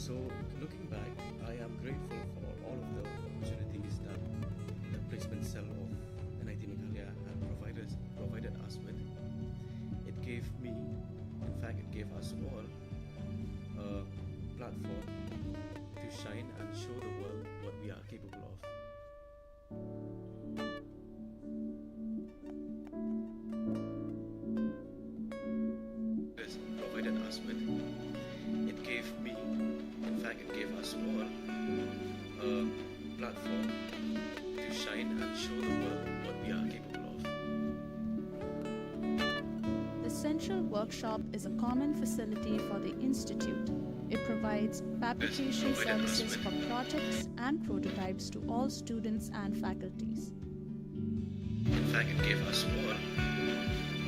So, looking back, I am grateful for all of the opportunities that the placement cell of NIT Meghalaya had provided us with. It gave me, in fact, it gave us all a platform to shine and show the world what we are capable of. Provided us with. It gave me, in fact, it gave us all a platform to shine and show the world what we are capable of. The Central Workshop is a common facility for the Institute. It provides fabrication services for projects and prototypes to all students and faculties. In fact, it gave us all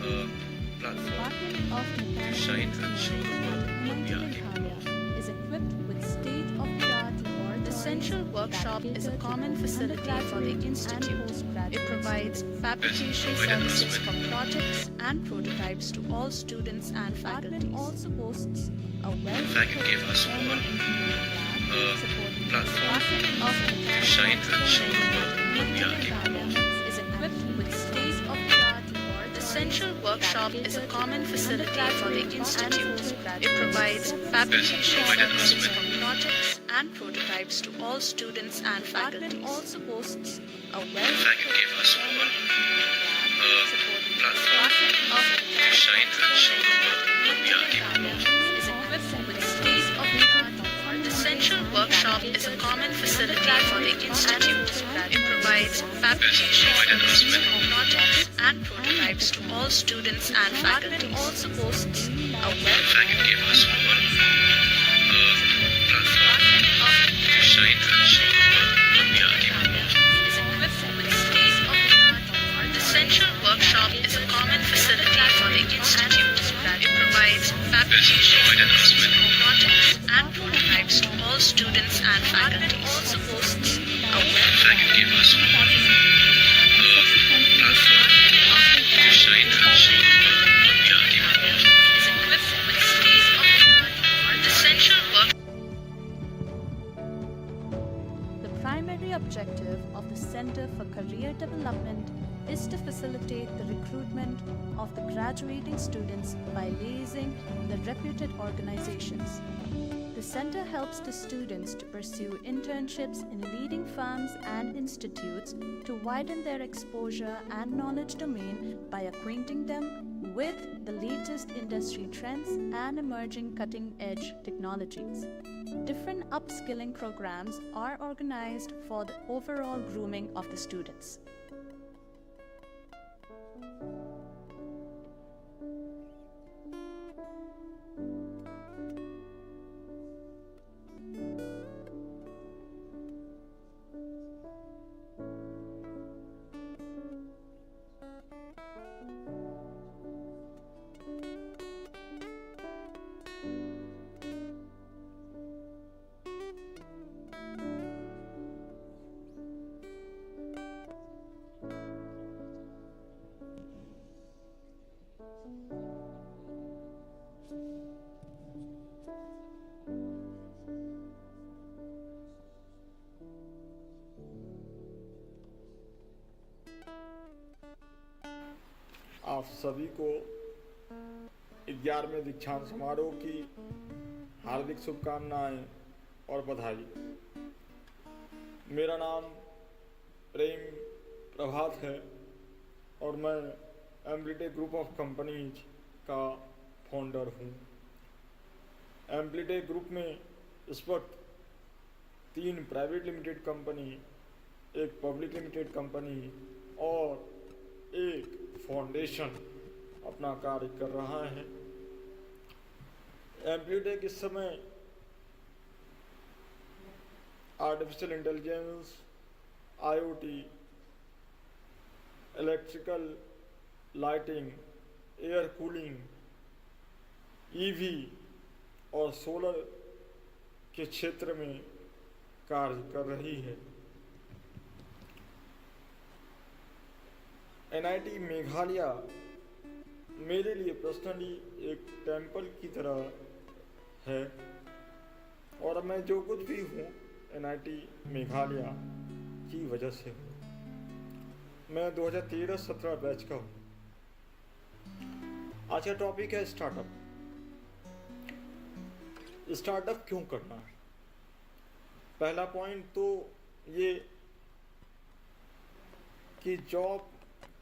a platform to shine and show the world what we are capable of. Is equipped with state-of-the-art laboratories. The Central Workshop is a common facility for the Institute. It provides fabrication services for projects and prototypes to all students and faculties. It also boasts a In fact, it gave us all a platform to shine and show the world what we are capable of. Is equipped with state-of-the-art laboratories. The Central Workshop is a common facility for the Institute. It provides fabrication services for projects and prototypes to all students and faculties. It also boasts a In fact, it gave us all a platform to shine and show the world what we are capable of. Is equipped with state-of-the-art. The Central Workshop is a common facility for the Institute. It provides fabrication services for projects and prototypes to all students and faculties. It also boasts a In fact, it gave us all a platform to shine and show the world what we are capable of. Is equipped with state-of-the-art. The Central Workshop is a common facility for the Institute. It provides fabrication services for projects and prototypes to all students and faculties. It also boasts a In fact, it gave us all a platform to shine and show the world what we are capable of. is equipped with state-of-the-art. The Central Work. The primary objective of the Center for Career Development is to facilitate the recruitment of the graduating students by liaising the reputed organizations. The center helps the students to pursue internships in leading firms and institutes to widen their exposure and knowledge domain by acquainting them with the latest industry trends and emerging cutting-edge technologies. Different upskilling programs are organized for the overall grooming of the students. आप सभी को 11वें दीक्षांत समारोह की हार्दिक शुभकामनाएं और बधाई। मेरा नाम प्रेम प्रभात है और मैं एम्प्लिटे ग्रुप ऑफ कंपनीज का फाउंडर हूँ। एम्प्लिटे ग्रुप में इस वक्त 3 प्राइवेट लिमिटेड कंपनी, एक पब्लिक लिमिटेड कंपनी और एक फाउंडेशन अपना कार्य कर रहा है। एम्प्लिटेक इस समय artificial intelligence, IoT, electrical lighting, air cooling, EV और सोलर के क्षेत्र में कार्य कर रही है। NIT मेघालय मेरे लिए पर्सनली एक टेम्पल की तरह है। और मैं जो कुछ भी हूँ NIT मेघालय की वजह से हूँ। मैं 2013-17 बैच का हूँ। आज का टॉपिक है स्टार्टअप। स्टार्टअप क्यों करना है? पहला पॉइंट तो ये कि जॉब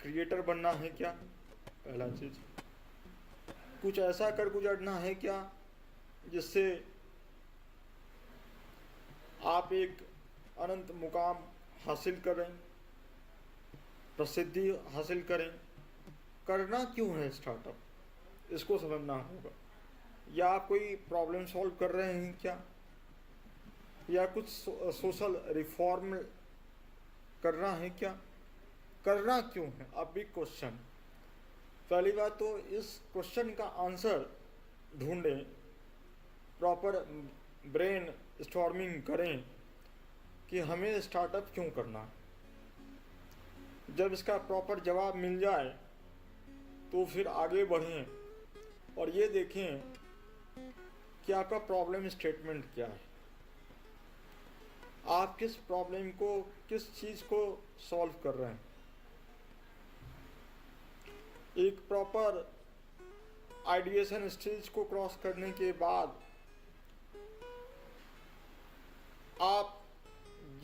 क्रिएटर बनना है क्या? पहला चीज, कुछ ऐसा कर गुजरना है क्या जिससे आप एक अनंत मुकाम हासिल करें, प्रसिद्धि हासिल करें। करना क्यों है स्टार्टअप, इसको समझना होगा। या आप कोई प्रॉब्लम सॉल्व कर रहे हैं क्या, या कुछ सोशल रिफॉर्म करना है क्या? करना क्यों है, अब बिग क्वेश्चन। पहली बात तो इस क्वेश्चन का आंसर ढूंढें, प्रॉपर ब्रेन स्टॉर्मिंग करें कि हमें स्टार्टअप क्यों करना है। जब इसका प्रॉपर जवाब मिल जाए तो फिर आगे बढ़ें और ये देखें कि आपका प्रॉब्लम स्टेटमेंट क्या है, आप किस प्रॉब्लम को, किस चीज़ को सॉल्व कर रहे हैं। एक प्रॉपर आइडिएशन स्टेज को क्रॉस करने के बाद आप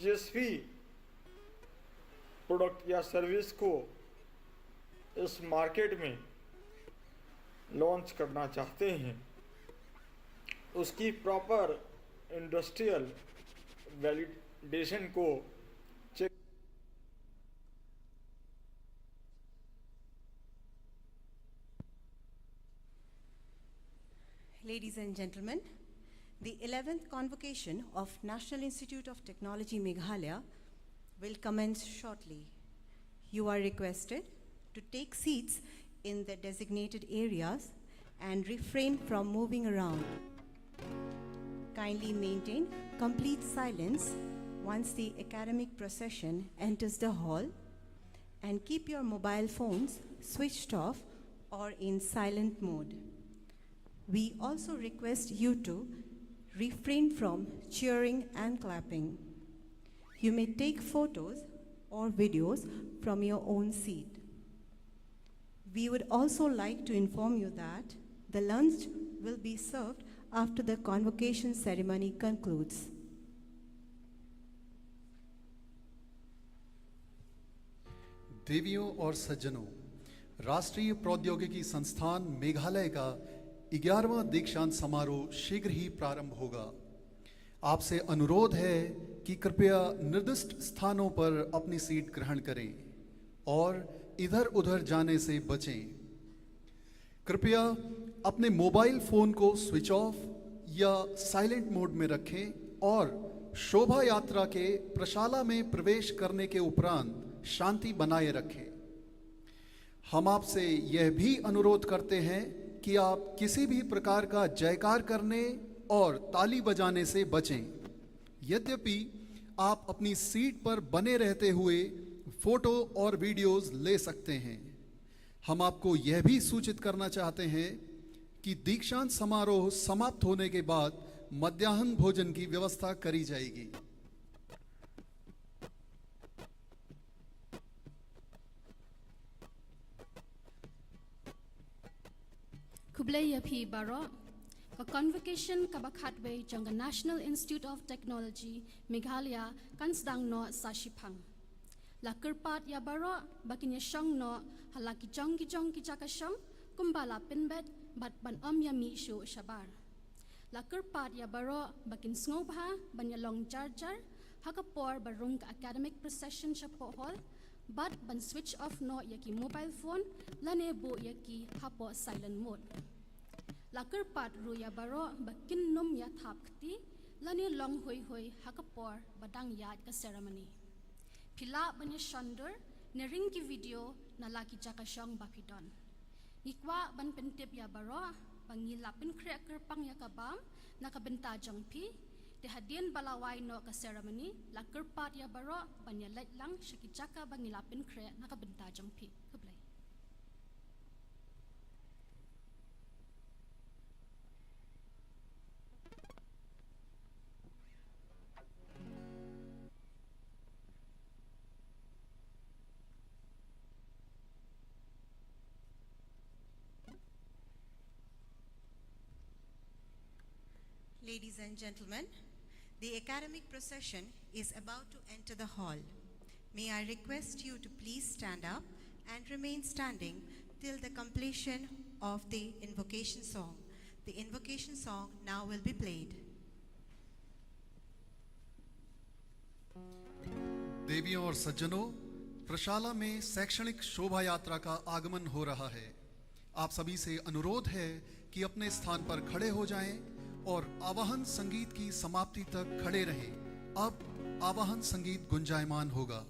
जिस भी प्रोडक्ट या सर्विस को इस मार्केट में लॉन्च करना चाहते हैं, उसकी प्रॉपर इंडस्ट्रियल वैलिडेशन को check. Ladies and gentlemen, the 11th Convocation of National Institute of Technology Meghalaya will commence shortly. You are requested to take seats in the designated areas and refrain from moving around. Kindly maintain complete silence once the academic procession enters the hall, and keep your mobile phones switched off or in silent mode. We also request you to refrain from cheering and clapping. You may take photos or videos from your own seat. We would also like to inform you that the lunch will be served after the convocation ceremony concludes. देवियों और सज्जनों, राष्ट्रीय प्रौद्योगिकी संस्थान मेघालय का 11वां दीक्षांत समारोह शीघ्र ही प्रारंभ होगा। आपसे अनुरोध है कि कृपया निर्दिष्ट स्थानों पर अपनी सीट ग्रहण करें और इधर उधर जाने से बचें। कृपया अपने मोबाइल फोन को स्विच ऑफ या साइलेंट मोड में रखें और शोभा यात्रा के प्रशाला में प्रवेश करने के उपरांत शांति बनाए रखें। हम आपसे यह भी अनुरोध करते हैं कि आप किसी भी प्रकार का जयकार करने और ताली बजाने से बचें। यद्यपि आप अपनी सीट पर बने रहते हुए फोटो और वीडियोस ले सकते हैं, हम आपको यह भी सूचित करना चाहते हैं कि दीक्षांत समारोह समाप्त होने के बाद मध्याह्न भोजन की व्यवस्था करी जाएगी। Kublai yapi baro ka convocation kabakhatwe jang National Institute of Technology Meghalaya kansdang no sashipang la kerpat ya baro bakin ya shong no halaki jong ki jaka shong kumbala pinbet bat ban ya mi shu shabar la kerpat ya baro bakin snobha ban ya long jar hakapor barung ka academic procession shapo hall but ban switch off no yaki mobile phone lane bo yaki hapo silent mode. Lakar pat ruya baro bakin num ya thap kti lane long hoi hakapor badang yad ka ceremony. Pila banya shonder ne ring ki video na laki jaka shong bapidon. Ikwa ban pentip ya baro bangila pin cracker pang ya kabam nakabenta jangpi de hadien balawai no ka ceremony lakar pat ya baro banya let lang shakijaka bangila pin crack nakabenta jangpi. Kublai. Ladies and gentlemen, the academic procession is about to enter the hall. May I request you to please stand up and remain standing till the completion of the invocation song. The invocation song now will be played. देवियों और सज्जनों, प्रशाला में शैक्षणिक शोभा यात्रा का आगमन हो रहा है। आप सभी से अनुरोध है कि अपने स्थान पर खड़े हो जाएं और आवाहन संगीत की समाप्ति तक खड़े रहें। अब आवाहन संगीत गुंजायमान होगा।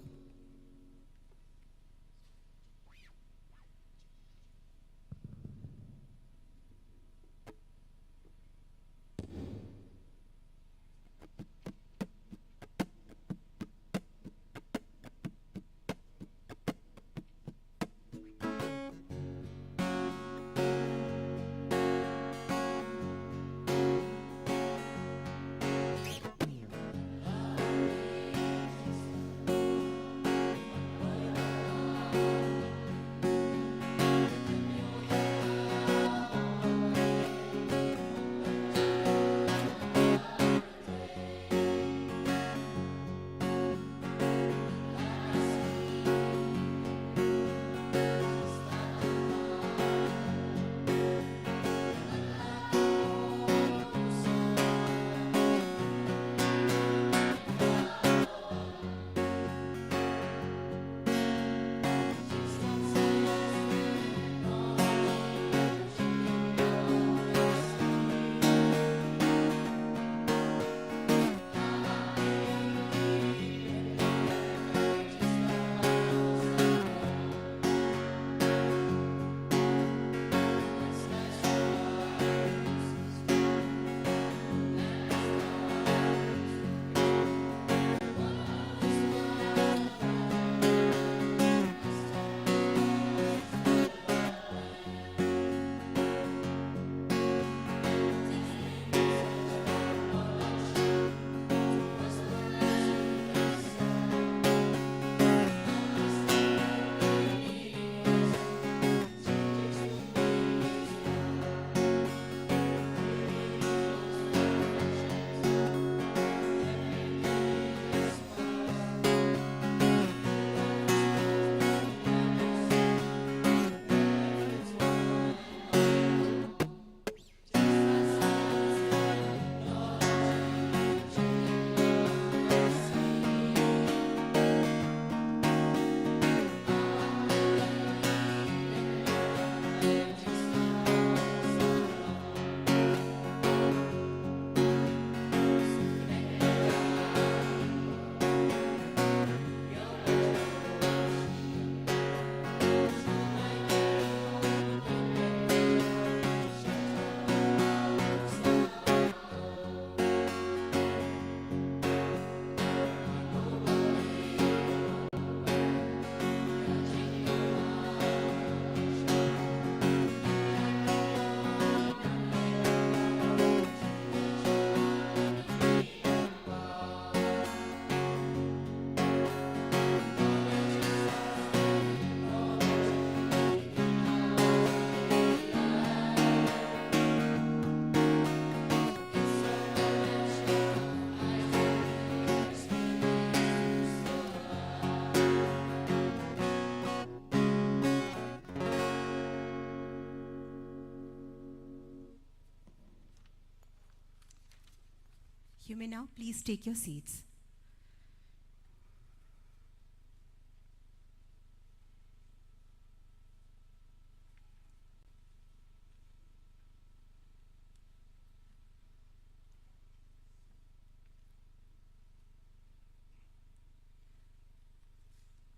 You may now please take your seats.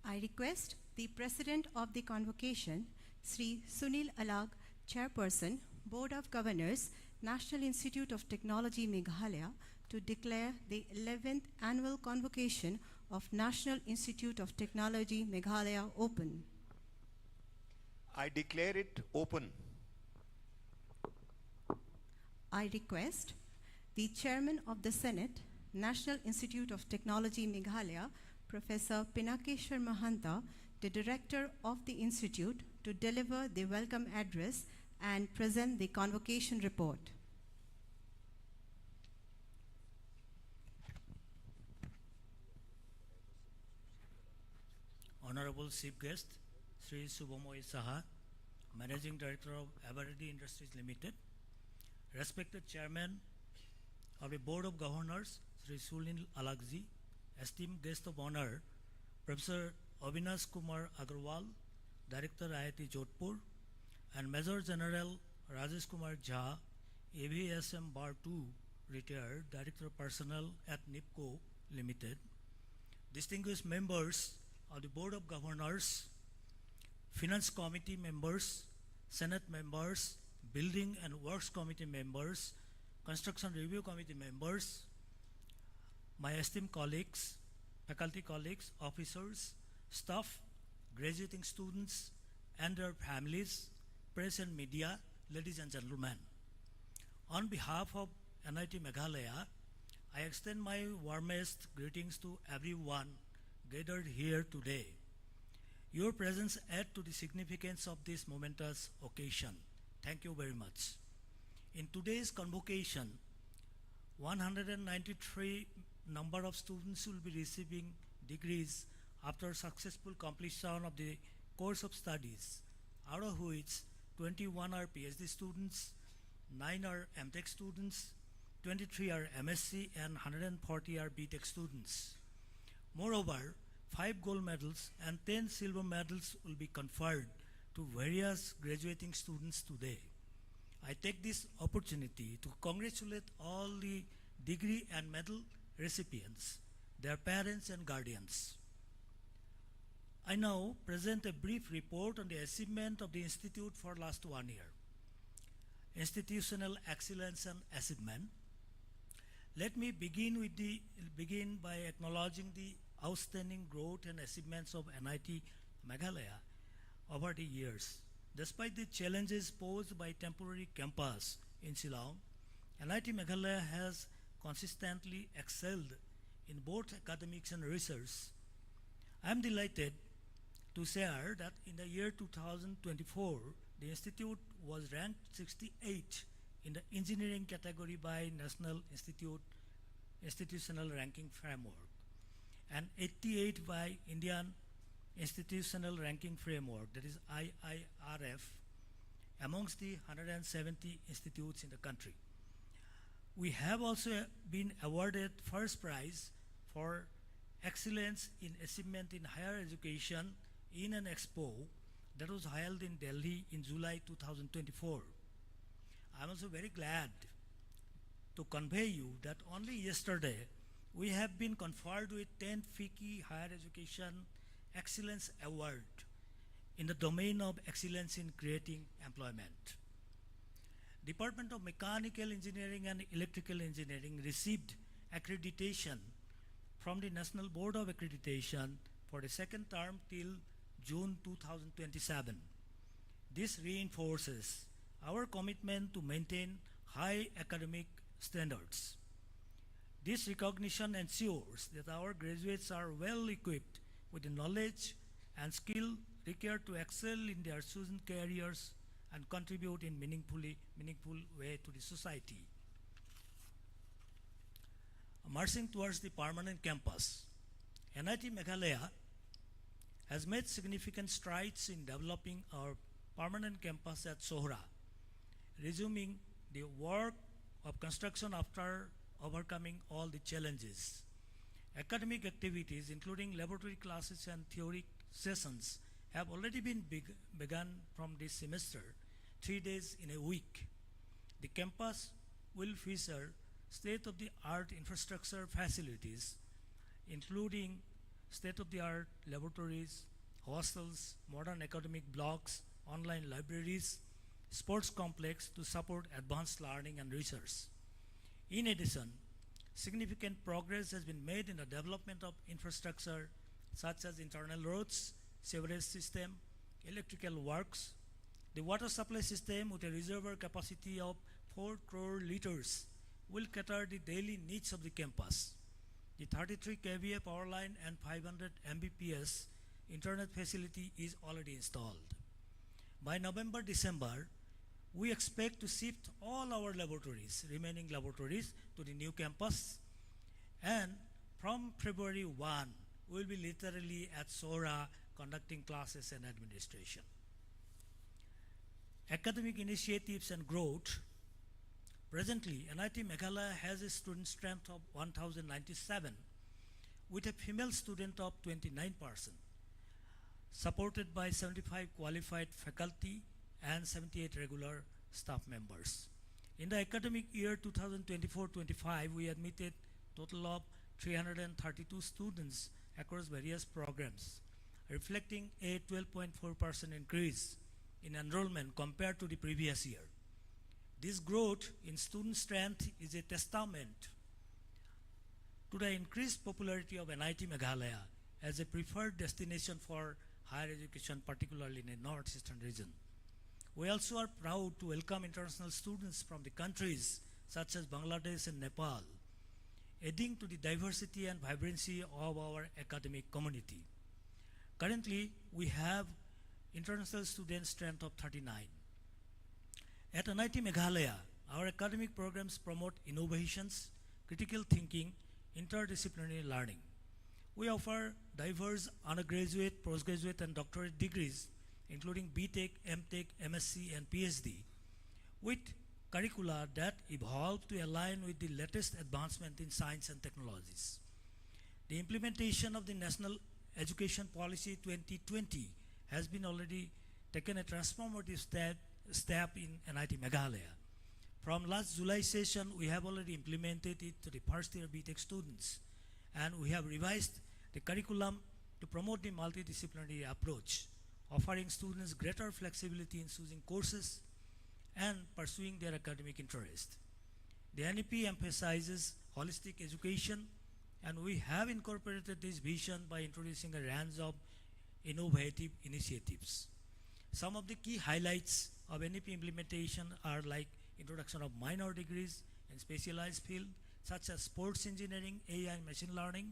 I request the President of the Convocation, Sri Sunil Alag, Chairperson, Board of Governors, National Institute of Technology Meghalaya, to declare the 11th Annual Convocation of National Institute of Technology Meghalaya open. I declare it open. I request the Chairman of the Senate, National Institute of Technology Meghalaya, Professor Pinakeshwar Mahanta, the Director of the Institute, to deliver the welcome address and present the convocation report. Honorable Chief Guest, Sri Subhamoy Saha, Managing Director of Laboratories Industries Limited, respected Chairman of the Board of Governors, Sri Sunil Alagji, esteemed guest of honor, Professor Avinash Kumar Agarwal, Director IIT Jodhpur, and Major General Rajesh Kumar Jha, AVSM Bar 2, retired, Director of Personnel at NIPCO Limited, distinguished members of the Board of Governors, Finance Committee members, Senate members, Building and Works Committee members, Construction Review Committee members, my esteemed colleagues, faculty colleagues, officers, staff, graduating students, and their families, press and media, ladies and gentlemen. On behalf of NIT Meghalaya, I extend my warmest greetings to everyone gathered here today. Your presence adds to the significance of this momentous occasion. Thank you very much. In today's convocation, 193 number of students will be receiving degrees after successful completion of the course of studies, out of which 21 are PhD students, 9 are MTech students, 23 are MSc, and 140 are BTech students. Moreover, 5 gold medals and 10 silver medals will be conferred to various graduating students today. I take this opportunity to congratulate all the degree and medal recipients, their parents and guardians. I now present a brief report on the achievement of the Institute for last 1 year. Institutional excellence and achievement. Let me begin by acknowledging the outstanding growth and achievements of NIT Meghalaya over the years. Despite the challenges posed by temporary campus in Shillong, NIT Meghalaya has consistently excelled in both academics and research. I am delighted to share that in the year 2024, the Institute was ranked 68 in the engineering category by National Institutional Ranking Framework and 88 by Indian Institutional Ranking Framework, that is IIRF, amongst the 170 institutes in the country. We have also been awarded first prize for excellence in achievement in higher education in an expo that was held in Delhi in July 2024. I'm also very glad to convey you that only yesterday we have been conferred with 10th FICCI Higher Education Excellence Award in the domain of excellence in creating employment. Department of Mechanical Engineering and Electrical Engineering received accreditation from the National Board of Accreditation for the second term till June 2027. This reinforces our commitment to maintain high academic standards. This recognition ensures that our graduates are well equipped with the knowledge and skill required to excel in their chosen careers and contribute in meaningful way to the society. Marching towards the permanent campus, NIT Meghalaya has made significant strides in developing our permanent campus at Sohra, resuming the work of construction after overcoming all the challenges. Academic activities, including laboratory classes and theory sessions, have already been begun from this semester, 3 days in a week. The campus will feature state-of-the-art infrastructure facilities, including state-of-the-art laboratories, hostels, modern academic blocks, online libraries, sports complex to support advanced learning and research. In addition, significant progress has been made in the development of infrastructure such as internal roads, sewerage system, electrical works. The water supply system with a reservoir capacity of 4 crore liters will cater the daily needs of the campus. The 33 kVA power line and 500 Mbps internet facility is already installed. By November-December, we expect to shift all our remaining laboratories to the new campus, and from February 1, we will be literally at Sohra conducting classes and administration. Academic initiatives and growth. Presently, NIT Meghalaya has a student strength of 1,097 with a female student of 29%, supported by 75 qualified faculty and 78 regular staff members. In the academic year 2024-25, we admitted total of 332 students across various programs, reflecting a 12.4% increase in enrollment compared to the previous year. This growth in student strength is a testament to the increased popularity of NIT Meghalaya as a preferred destination for higher education, particularly in the northeastern region. We also are proud to welcome international students from the countries such as Bangladesh and Nepal, adding to the diversity and vibrancy of our academic community. Currently, we have international student strength of 39. At NIT Meghalaya, our academic programs promote innovations, critical thinking, interdisciplinary learning. We offer diverse undergraduate, postgraduate, and doctorate degrees, including BTech, MTech, MSc, and PhD, with curricula that evolve to align with the latest advancement in science and technologies. The implementation of the National Education Policy 2020 has been already taken a transformative step in NIT Meghalaya. From last July session, we have already implemented it to the first year BTech students, and we have revised the curriculum to promote the multidisciplinary approach, offering students greater flexibility in choosing courses and pursuing their academic interest. The NEP emphasizes holistic education, and we have incorporated this vision by introducing a range of innovative initiatives. Some of the key highlights of NEP implementation are like introduction of minor degrees in specialized fields such as sports engineering, AI, and machine learning,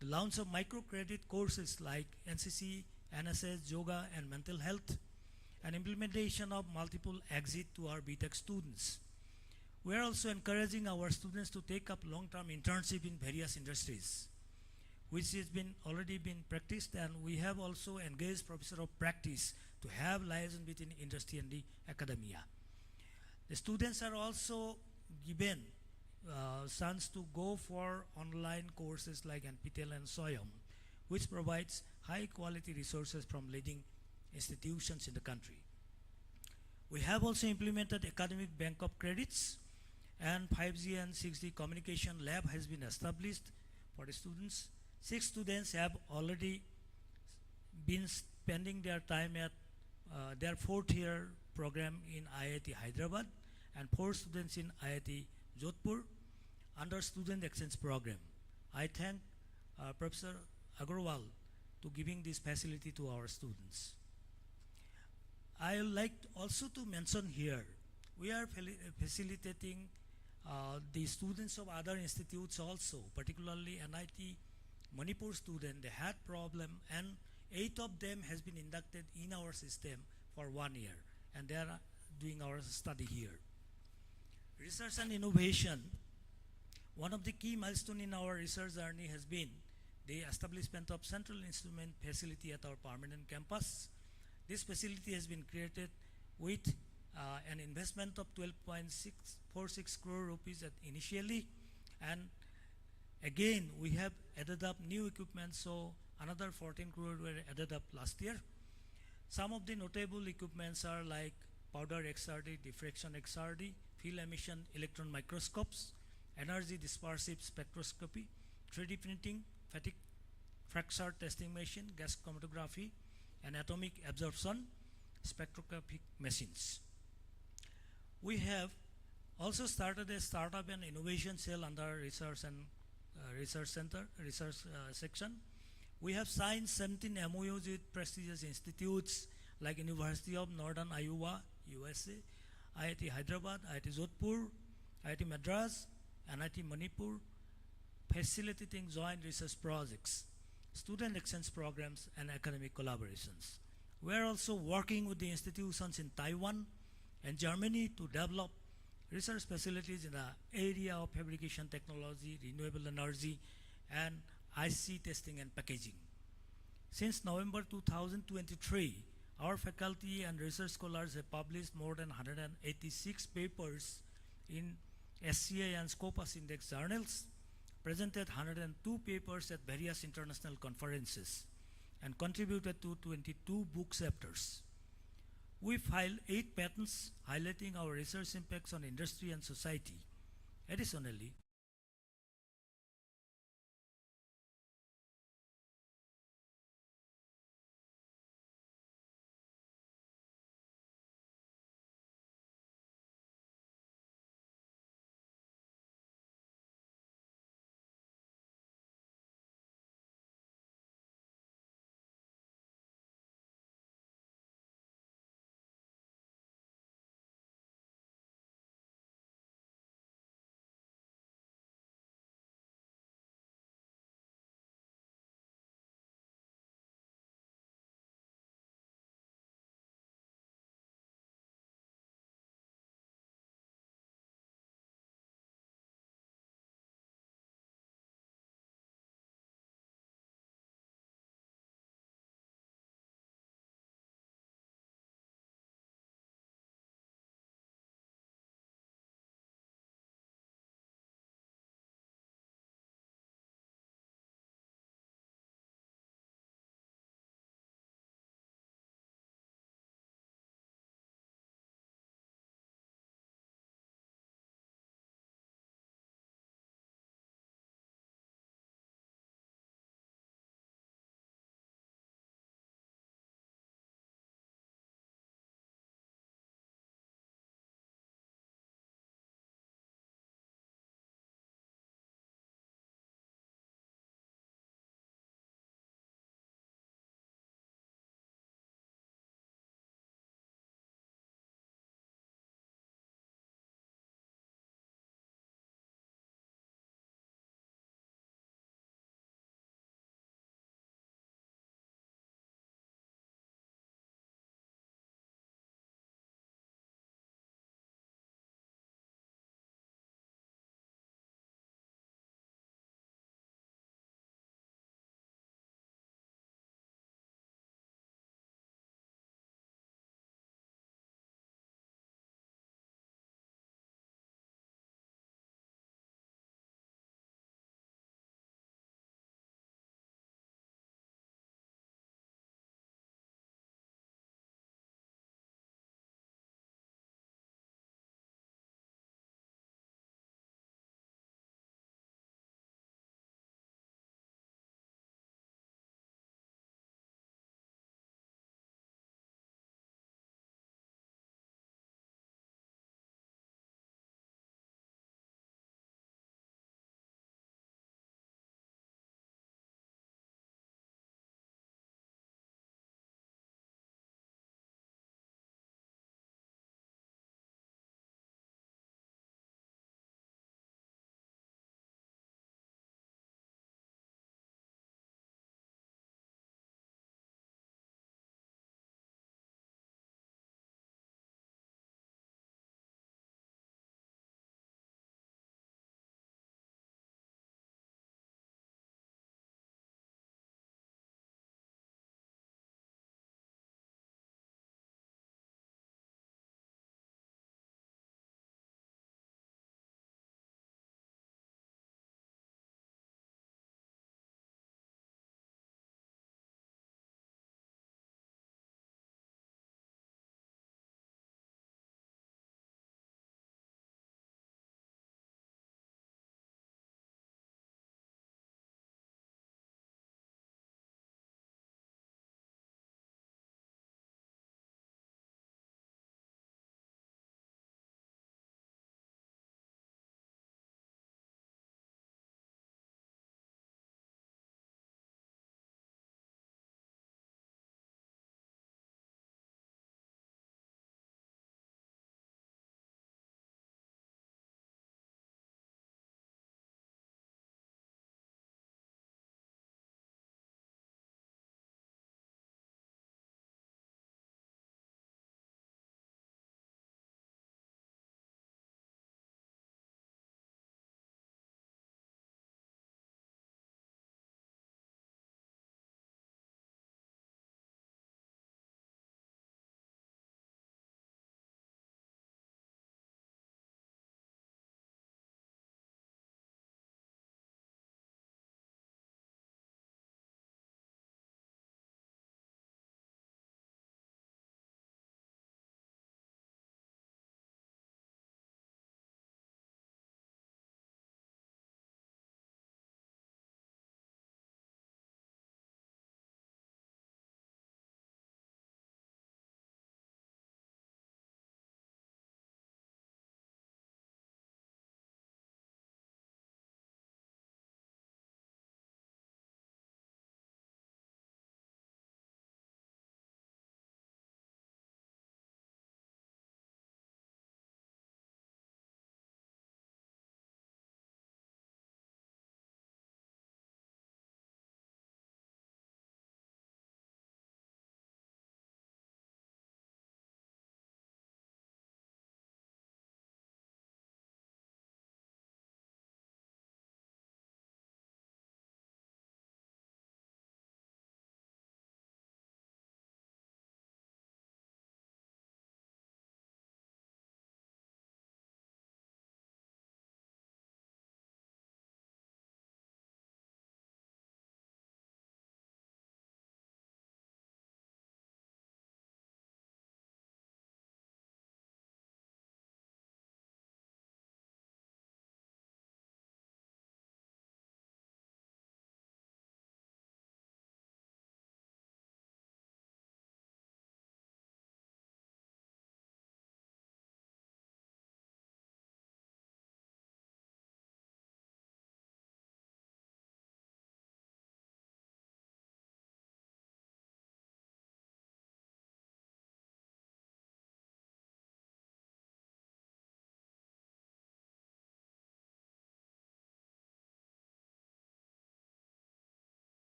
the launch of microcredit courses like NCC, NSS, yoga, and mental health, and implementation of multiple exit to our BTech students. We are also encouraging our students to take up long-term internship in various industries, which has already been practiced, and we have also engaged professor of practice to have liaison between industry and the academia. The students are also given chance to go for online courses like NPTEL and SWAYAM, which provides high quality resources from leading institutions in the country. We have also implemented academic bank of credits, and 5G and 6G communication lab has been established for the students. 6 students have already been spending their time at their 4th year program in IIT Hyderabad, and 4 students in IIT Jodhpur under student exchange program. I thank Professor Agarwal to giving this facility to our students. I would like also to mention here, we are facilitating the students of other institutes also, particularly NIT Manipur student. They had problem, and 8 of them has been inducted in our system for 1 year, and they are doing our study here. Research and innovation. One of the key milestones in our research journey has been the establishment of Central Instrument Facility at our permanent campus. This facility has been created with an investment of 12.646 crore rupees initially, and again we have added up new equipment, so another 14 crore were added up last year. Some of the notable equipments are like powder XRD, diffraction XRD, field emission electron microscopes, energy dispersive spectroscopy, 3D printing, fatigue fracture testing machine, gas chromatography, and atomic absorption spectroscopic machines. We have also started a startup and innovation cell under research and research center, section. We have signed 17 MOUs with prestigious institutes like University of Northern Iowa, USA, IIT Hyderabad, IIT Jodhpur, IIT Madras, NIT Manipur, facilitating joint research projects, student exchange programs, and academic collaborations. We are also working with the institutions in Taiwan and Germany to develop research facilities in the area of fabrication technology, renewable energy, and IC testing and packaging. Since November 2023, our faculty and research scholars have published more than 186 papers in SCA and Scopus Index journals, presented 102 papers at various international conferences, and contributed to 22 book chapters. We filed 8 patents highlighting our research impacts on industry and society. Additionally,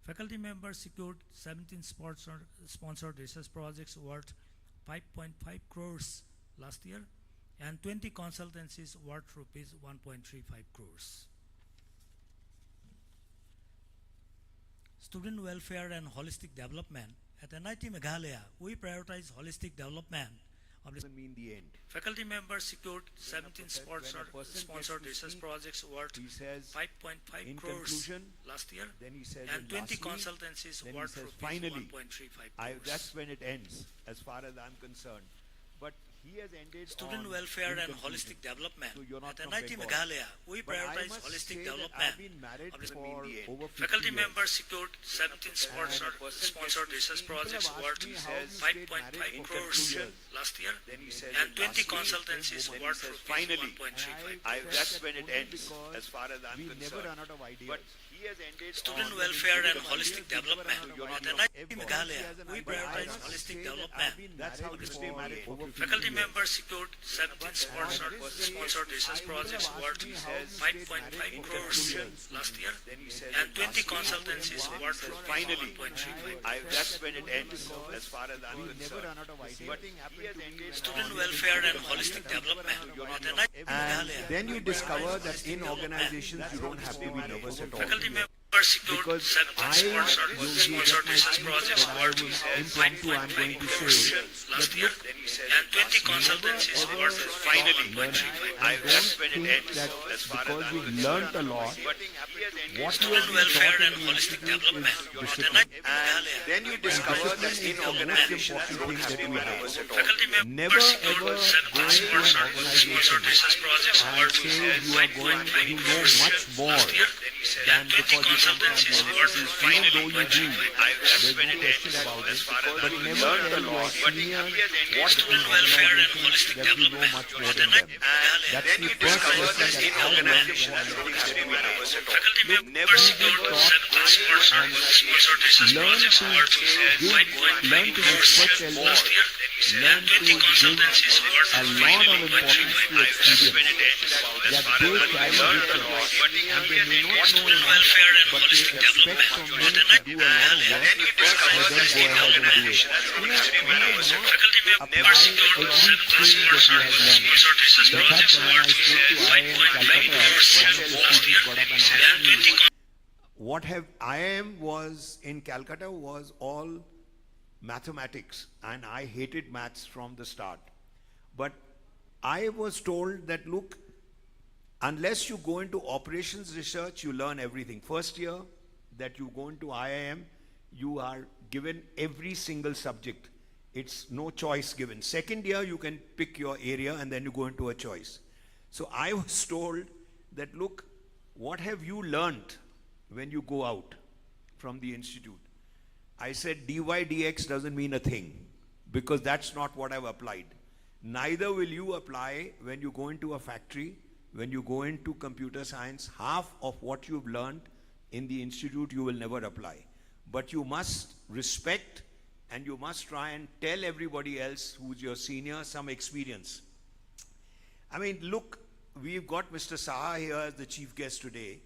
Faculty members secured 17 sponsored research projects worth 5.5 crores last year, and 20 consultancies worth rupees 1.35 crores. Student welfare and holistic development. At NIT Meghalaya, we prioritize holistic development of the Doesn't mean the end. faculty members secured 17 sponsored research projects worth He says, 5.5 in crores conclusion, last year, then he says, and 20 lastly, consultancies then he worth says, rupees finally, 1.35 crores. that's when it ends, as far as I'm concerned. But he has ended Student on welfare in and conclusion. holistic development. So you're not At from NIT Bengal. Meghalaya, we But I prioritize must holistic say that development. I've been married of the for over 50 faculty years. members secured 17 sponsored research projects worth 5.5 crores last year, Then he says, and 20 lastly, consultancies then he worth says, rupees finally, 1.35 that's when it crores. ends, as far as I'm we concerned. never run out of ideas. But he has ended Student on welfare and in holistic conclusion, development. you're not At from NIT Bengal. Meghalaya, we But I prioritize must holistic say that development. that's how you stay married for 50 Faculty years. members secured 17 sponsored research projects worth 5.5 crores last year, Then he says, and 20 lastly, consultancies worth finally, 1.35. that's when it ends, as far as I'm concerned. run out of ideas. But he has ended Student welfare and holistic development. At NIT And Meghalaya, then you we discover prioritize that in holistic development. organizations you don't have to be nervous at all. Faculty members secured Because 17 sponsored research projects worth impromptu, I'm going to say last year, and 20 consultancies worth finally, 1.35. that's when it ends, as far as because I'm we've concerned. learnt a lot, what you Student have been welfare taught and in the holistic institute development. is At discipline. NIT Meghalaya, Then you discover that in organizations you don't have to be nervous at all. faculty members Never secured ever 17 go into an sponsored organization research projects and worth say you are going to 5.5 know crores much more last year, than and 20 because you come from the consultancies worth institute. Even though you do, 1.35. there's no question about it. But never tell your seniors what is Student an welfare and organization holistic that you know development. much more At than NIT them. Meghalaya, That's the first lesson that I learned from faculty members secured taught 17 sponsored research learn projects to worth give, 5.5 learn to crores respect elders, last year, learn and to 20 give consultancies worth a lot of importance to 1.35. experience that they carry with them and they may not know Student enough, welfare and but they holistic expect development. from At you to NIT do a lot of Meghalaya, work, we prioritize but then go holistic ahead and do it. development. Faculty members Apply secured everything that you have learned. sponsored research In fact, projects when I worth spoke to IIM 5.5 Calcutta, crores one of the last year, students got up and asked and me, 20 What have IIM was in Calcutta was all mathematics, and I hated maths from the start. But I was told that, look, unless you go into operations research, you learn everything. First year that you go into IIM, you are given every single subject. It's no choice given. Second year, you can pick your area and then you go into a choice. So I was told that, look, what have you learned when you go out from the institute? I said, dy dx doesn't mean a thing, because that's not what I've applied. Neither will you apply when you go into a factory, when you go into computer science. Half of what you've learned in the institute you will never apply. But you must respect and you must try and tell everybody else who's your senior some experience. I mean, look, we've got Mr. Saha here as the chief guest today,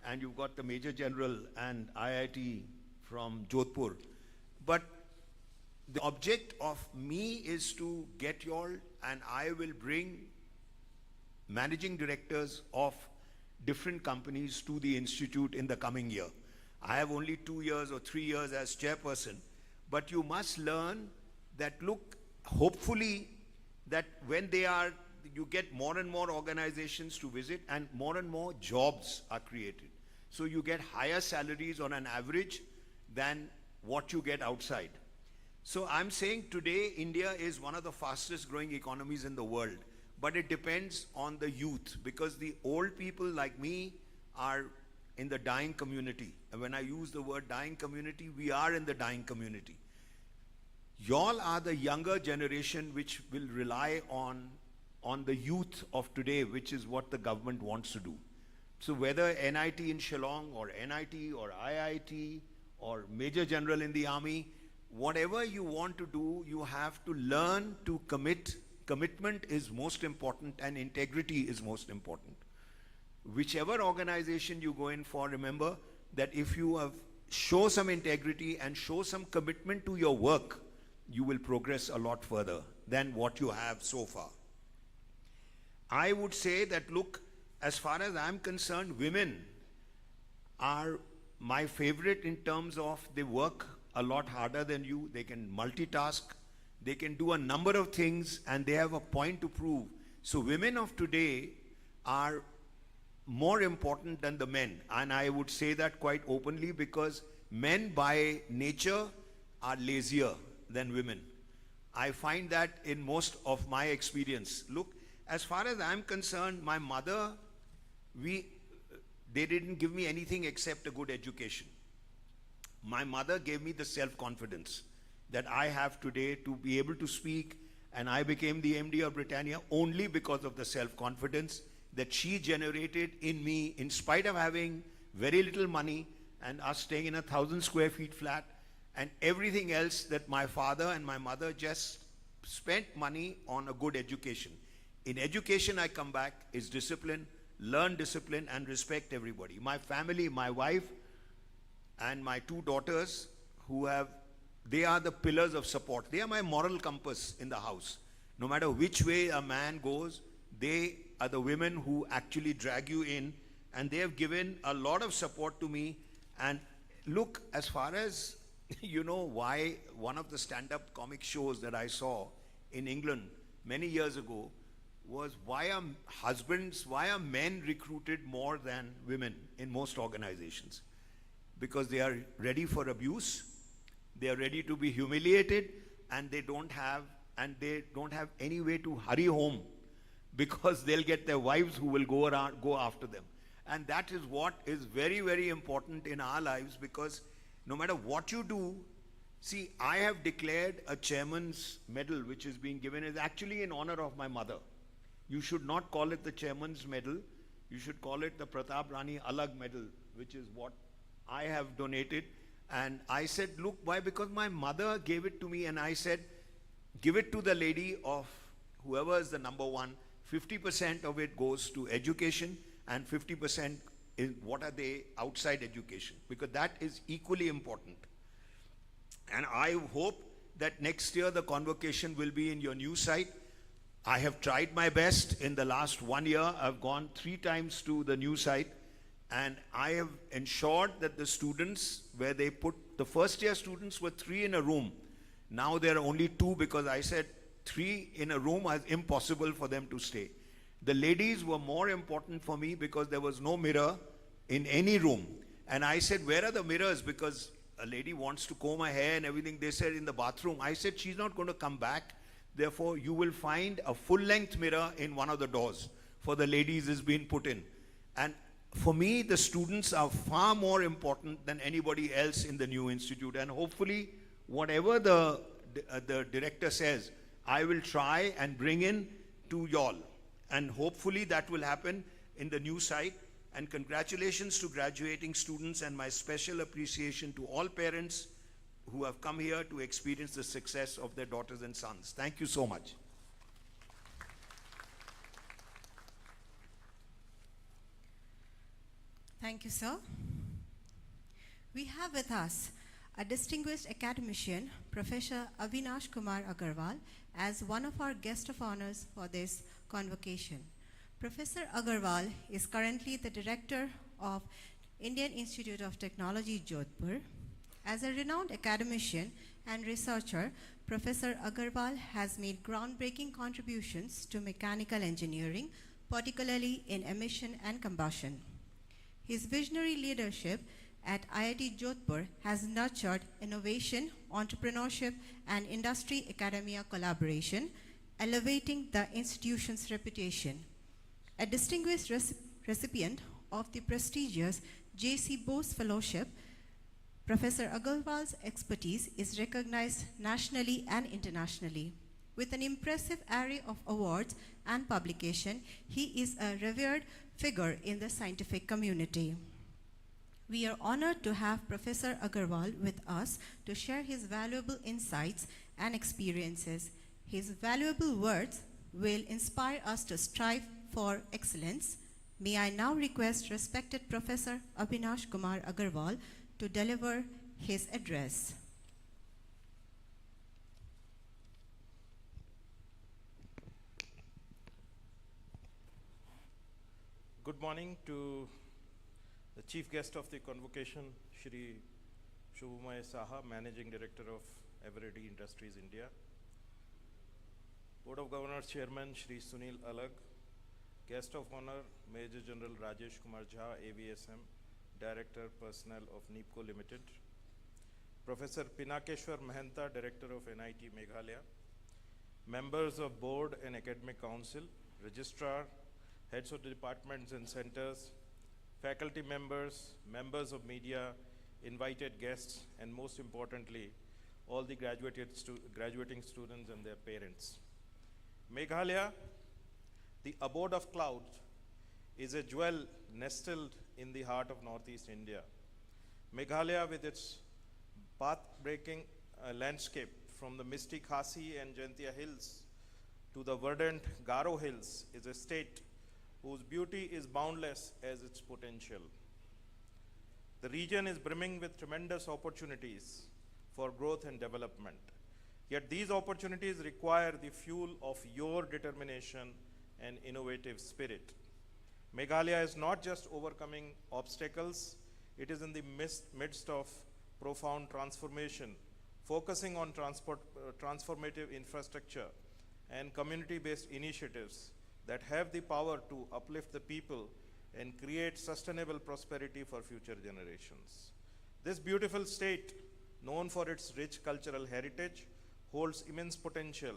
and you've got the Major General and IIT from Jodhpur. But the object of me is to get you all, and I will bring managing directors of different companies to the institute in the coming year. I have only 2 years or 3 years as chairperson, but you must learn that, look, hopefully that when they are, you get more and more organizations to visit and more jobs are created. So you get higher salaries on an average than what you get outside. So I'm saying today India is one of the fastest growing economies in the world, but it depends on the youth, because the old people like me are in the dying community. And when I use the word dying community, we are in the dying community. Y'all are the younger generation which will rely on the youth of today, which is what the government wants to do. So whether NIT in Shillong or NIT or IIT or Major General in the Army, whatever you want to do, you have to learn to commit. Commitment is most important and integrity is most important. Whichever organization you go in for, remember that if you have show some integrity and show some commitment to your work, you will progress a lot further than what you have so far. I would say that, look, as far as I'm concerned, women are my favorite in terms of they work a lot harder than you. They can multitask. They can do a number of things and they have a point to prove. So women of today are more important than the men. And I would say that quite openly because men by nature are lazier than women. I find that in most of my experience. Look, as far as I'm concerned, my mother, they didn't give me anything except a good education. My mother gave me the self-confidence that I have today to be able to speak, and I became the MD of Britannia only because of the self-confidence that she generated in me, in spite of having very little money and us staying in a 1,000 square feet flat and everything else, that my father and my mother just spent money on a good education. In education, I come back, is discipline, learn discipline and respect everybody. My family, my wife and my 2 daughters they are the pillars of support. They are my moral compass in the house. No matter which way a man goes, they are the women who actually drag you in, and they have given a lot of support to me. And look, as far as, you know, why one of the stand-up comic shows that I saw in England many years ago was why are men recruited more than women in most organizations? Because they are ready for abuse, they are ready to be humiliated, and they don't have any way to hurry home because they'll get their wives who will go after them. And that is what is very, very important in our lives, because no matter what you do, see, I have declared a chairman's medal, which is being given, is actually in honor of my mother. You should not call it the chairman's medal. You should call it the Pratap Rani Alag medal, which is what I have donated. And I said, look, why? Because my mother gave it to me, and I said, give it to the lady of whoever is the number one. 50% of it goes to education, and 50% is what are they outside education, because that is equally important. And I hope that next year the convocation will be in your new site. I have tried my best. In the last 1 year, I've gone 3 times to the new site, and I have ensured that the students, where they put, the first year students were 3 in a room. Now there are only 2, because I said 3 in a room is impossible for them to stay. The ladies were more important for me because there was no mirror in any room. And I said, where are the mirrors? Because a lady wants to comb her hair and everything. They said in the bathroom. I said, she's not going to come back. Therefore, you will find a full-length mirror in one of the doors for the ladies is being put in. And for me, the students are far more important than anybody else in the new institute. And hopefully, whatever the director says, I will try and bring in to y'all. And hopefully that will happen in the new site. And congratulations to graduating students, and my special appreciation to all parents who have come here to experience the success of their daughters and sons. Thank you so much. Thank you, sir. We have with us a distinguished academician, Professor Avinash Kumar Agarwal, as one of our guest of honors for this convocation. Professor Agarwal is currently the director of Indian Institute of Technology, Jodhpur. As a renowned academician and researcher, Professor Agarwal has made groundbreaking contributions to mechanical engineering, particularly in emission and combustion. His visionary leadership at IIT Jodhpur has nurtured innovation, entrepreneurship, and industry-academia collaboration, elevating the institution's reputation. A distinguished recipient of the prestigious J.C. Bose Fellowship, Professor Agarwal's expertise is recognized nationally and internationally. With an impressive array of awards and publication, he is a revered figure in the scientific community. We are honored to have Professor Agarwal with us to share his valuable insights and experiences. His valuable words will inspire us to strive for excellence. May I now request respected Professor Avinash Kumar Agarwal to deliver his address. Good morning to the chief guest of the convocation, Shri Shubhamay Saha, Managing Director of Eveready Industries India, Board of Governors Chairman Shri Sunil Alag, Guest of Honor Major General Rajesh Kumar Jha, AVSM, Director Personnel of NIPCO Limited, Professor Pinakeshwar Mahanta, Director of NIT Meghalaya, members of Board and Academic Council, Registrar, heads of the departments and centers, faculty members, members of media, invited guests, and most importantly, all the graduating students and their parents. Meghalaya, the abode of clouds, is a jewel nestled in the heart of Northeast India. Meghalaya, with its path-breaking landscape from the misty Khasi and Jaintia hills to the verdant Garo hills, is a state whose beauty is boundless as its potential. The region is brimming with tremendous opportunities for growth and development. Yet these opportunities require the fuel of your determination and innovative spirit. Meghalaya is not just overcoming obstacles, it is in the midst of profound transformation, focusing on transformative infrastructure and community-based initiatives that have the power to uplift the people and create sustainable prosperity for future generations. This beautiful state, known for its rich cultural heritage, holds immense potential,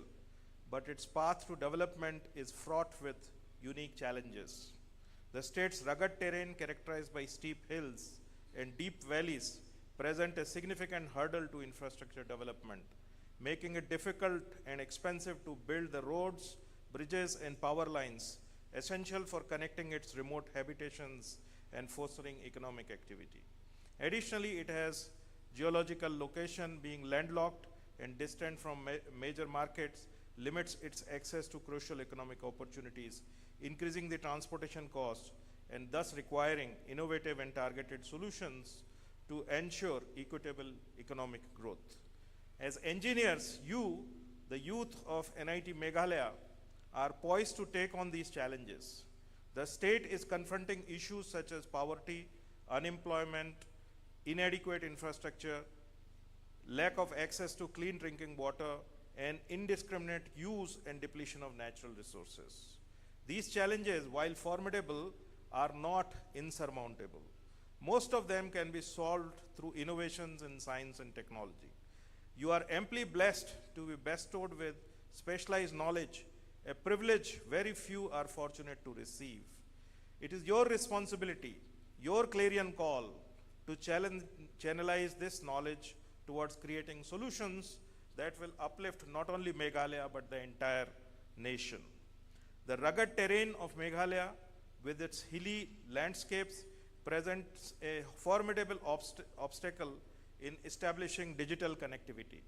but its path to development is fraught with unique challenges. The state's rugged terrain, characterized by steep hills and deep valleys, present a significant hurdle to infrastructure development, making it difficult and expensive to build the roads, bridges, and power lines essential for connecting its remote habitations and fostering economic activity. Additionally, it has geological location, being landlocked and distant from major markets, limits its access to crucial economic opportunities, increasing the transportation costs and thus requiring innovative and targeted solutions to ensure equitable economic growth. As engineers, you, the youth of NIT Meghalaya, are poised to take on these challenges. The state is confronting issues such as poverty, unemployment, inadequate infrastructure, lack of access to clean drinking water, and indiscriminate use and depletion of natural resources. These challenges, while formidable, are not insurmountable. Most of them can be solved through innovations in science and technology. You are amply blessed to be bestowed with specialized knowledge, a privilege very few are fortunate to receive. It is your responsibility, your clarion call, to channelize this knowledge towards creating solutions that will uplift not only Meghalaya but the entire nation. The rugged terrain of Meghalaya with its hilly landscapes presents a formidable obstacle in establishing digital connectivity.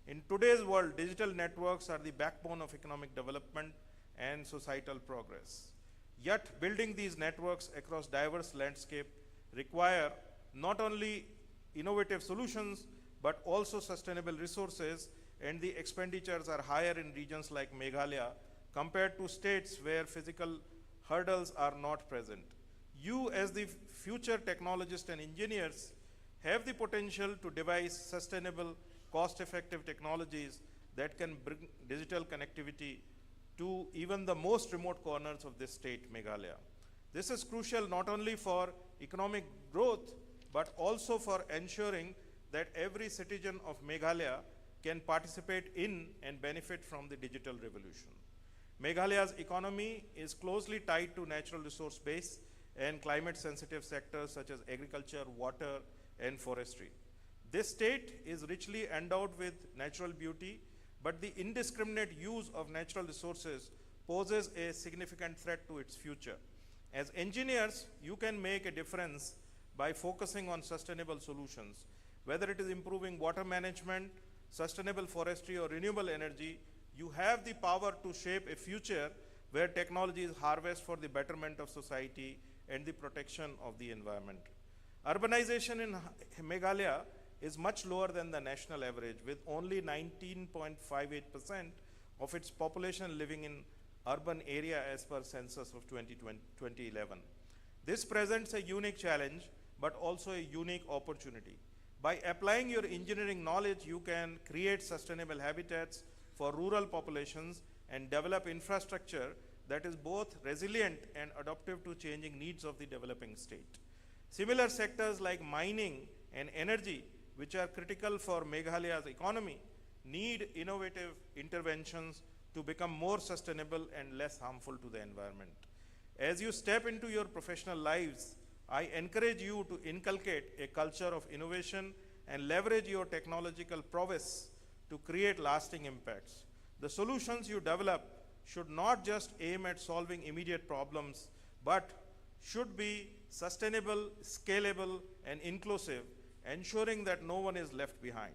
In today's world, digital networks are the backbone of economic development and societal progress. Yet, building these networks across diverse landscape require not only innovative solutions, but also sustainable resources, and the expenditures are higher in regions like Meghalaya compared to states where physical hurdles are not present. You, as the future technologists and engineers, have the potential to devise sustainable, cost-effective technologies that can bring digital connectivity to even the most remote corners of this state, Meghalaya. This is crucial not only for economic growth, but also for ensuring that every citizen of Meghalaya can participate in and benefit from the digital revolution. Meghalaya's economy is closely tied to natural resource base and climate-sensitive sectors such as agriculture, water, and forestry. This state is richly endowed with natural beauty, but the indiscriminate use of natural resources poses a significant threat to its future. As engineers, you can make a difference by focusing on sustainable solutions. Whether it is improving water management, sustainable forestry, or renewable energy, you have the power to shape a future where technology is harnessed for the betterment of society and the protection of the environment. Urbanization in Meghalaya is much lower than the national average, with only 19.58% of its population living in urban area as per census of 2011. This presents a unique challenge, but also a unique opportunity. By applying your engineering knowledge, you can create sustainable habitats for rural populations and develop infrastructure that is both resilient and adaptive to changing needs of the developing state. Similar sectors like mining and energy, which are critical for Meghalaya's economy, need innovative interventions to become more sustainable and less harmful to the environment. As you step into your professional lives, I encourage you to inculcate a culture of innovation and leverage your technological prowess to create lasting impacts. The solutions you develop should not just aim at solving immediate problems, but should be sustainable, scalable, and inclusive, ensuring that no one is left behind.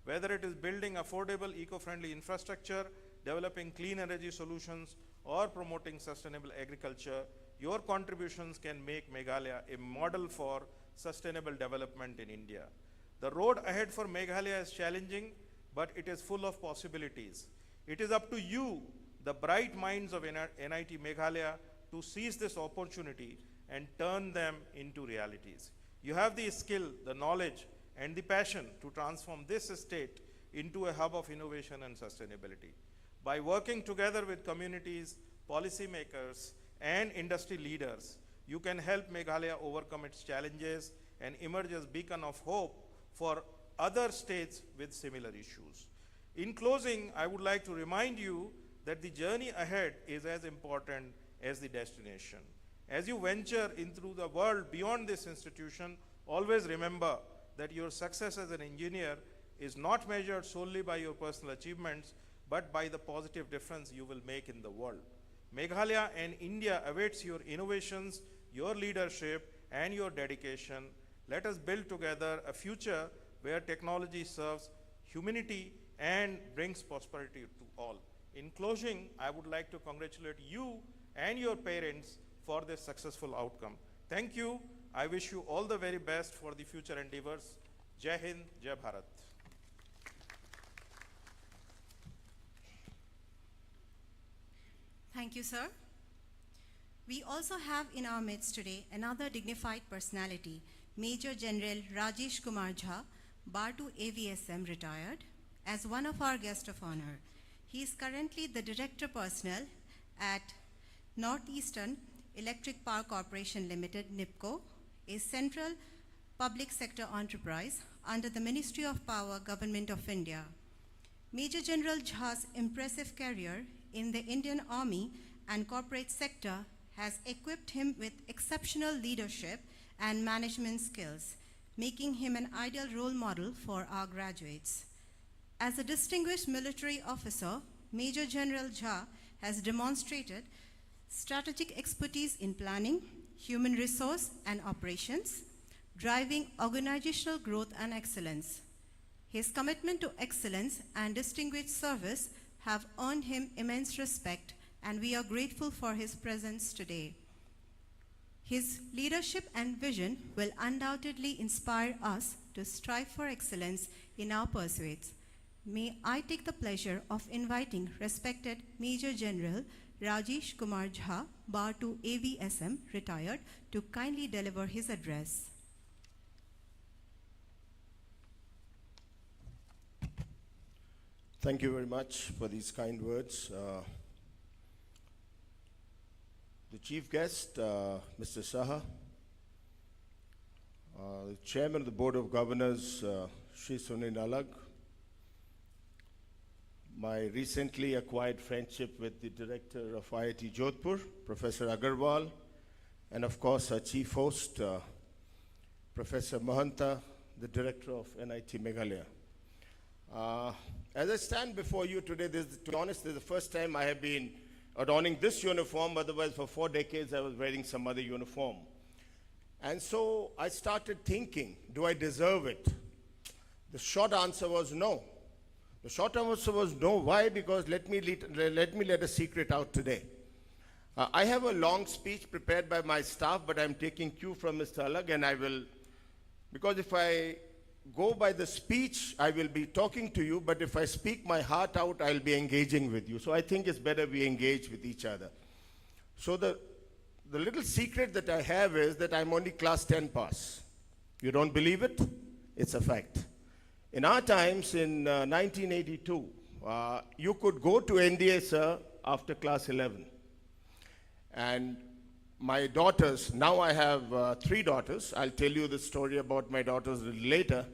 Whether it is building affordable, eco-friendly infrastructure, developing clean energy solutions, or promoting sustainable agriculture, your contributions can make Meghalaya a model for sustainable development in India. The road ahead for Meghalaya is challenging, but it is full of possibilities. It is up to you, the bright minds of NIT Meghalaya, to seize this opportunity and turn them into realities. You have the skill, the knowledge, and the passion to transform this state into a hub of innovation and sustainability. By working together with communities, policymakers, and industry leaders, you can help Meghalaya overcome its challenges and emerge as a beacon of hope for other states with similar issues. In closing, I would like to remind you that the journey ahead is as important as the destination. As you venture into the world beyond this institution, always remember that your success as an engineer is not measured solely by your personal achievements, but by the positive difference you will make in the world. Meghalaya and India awaits your innovations, your leadership, and your dedication. Let us build together a future where technology serves humanity and brings prosperity to all. In closing, I would like to congratulate you and your parents for this successful outcome. Thank you. I wish you all the very best for the future endeavors. Jai Hind, Jai Bharat. Thank you, sir. We also have in our midst today another dignified personality, Major General Rajesh Kumar Jha, Bar 2 AVSM retired, as one of our guests of honor. He is currently the Director Personnel at Northeastern Electric Power Corporation Limited, NIPCO, a central public sector enterprise under the Ministry of Power, Government of India. Major General Jha's impressive career in the Indian Army and corporate sector has equipped him with exceptional leadership and management skills, making him an ideal role model for our graduates. As a distinguished military officer, Major General Jha has demonstrated strategic expertise in planning, human resource and operations, driving organizational growth and excellence. His commitment to excellence and distinguished service have earned him immense respect, and we are grateful for his presence today. His leadership and vision will undoubtedly inspire us to strive for excellence in our pursuits. May I take the pleasure of inviting respected Major General Rajesh Kumar Jha, Bar 2 AVSM, retired, to kindly deliver his address. Thank you very much for these kind words. The chief guest, Mr. Saha, the chairman of the Board of Governors, Shri Sunil Alag, my recently acquired friendship with the director of IIT Jodhpur, Professor Agarwal, and of course our chief host, Professor Mahanta, the director of NIT Meghalaya. As I stand before you today, to be honest, this is the first time I have been adorning this uniform. Otherwise, for 4 decades, I was wearing some other uniform. And so I started thinking, do I deserve it? The short answer was no. The short answer was no. Why? Because let me let a secret out today. I have a long speech prepared by my staff, but I'm taking cue from Mr. Alag, and I will Because if I go by the speech, I will be talking to you, but if I speak my heart out, I'll be engaging with you. So I think it's better we engage with each other. So the little secret that I have is that I'm only class 10 pass. You don't believe it? It's a fact. In our times, in 1982, you could go to NDA, sir, after class 11. And my daughters, now I have 3 daughters. I'll tell you the story about my daughters a little later.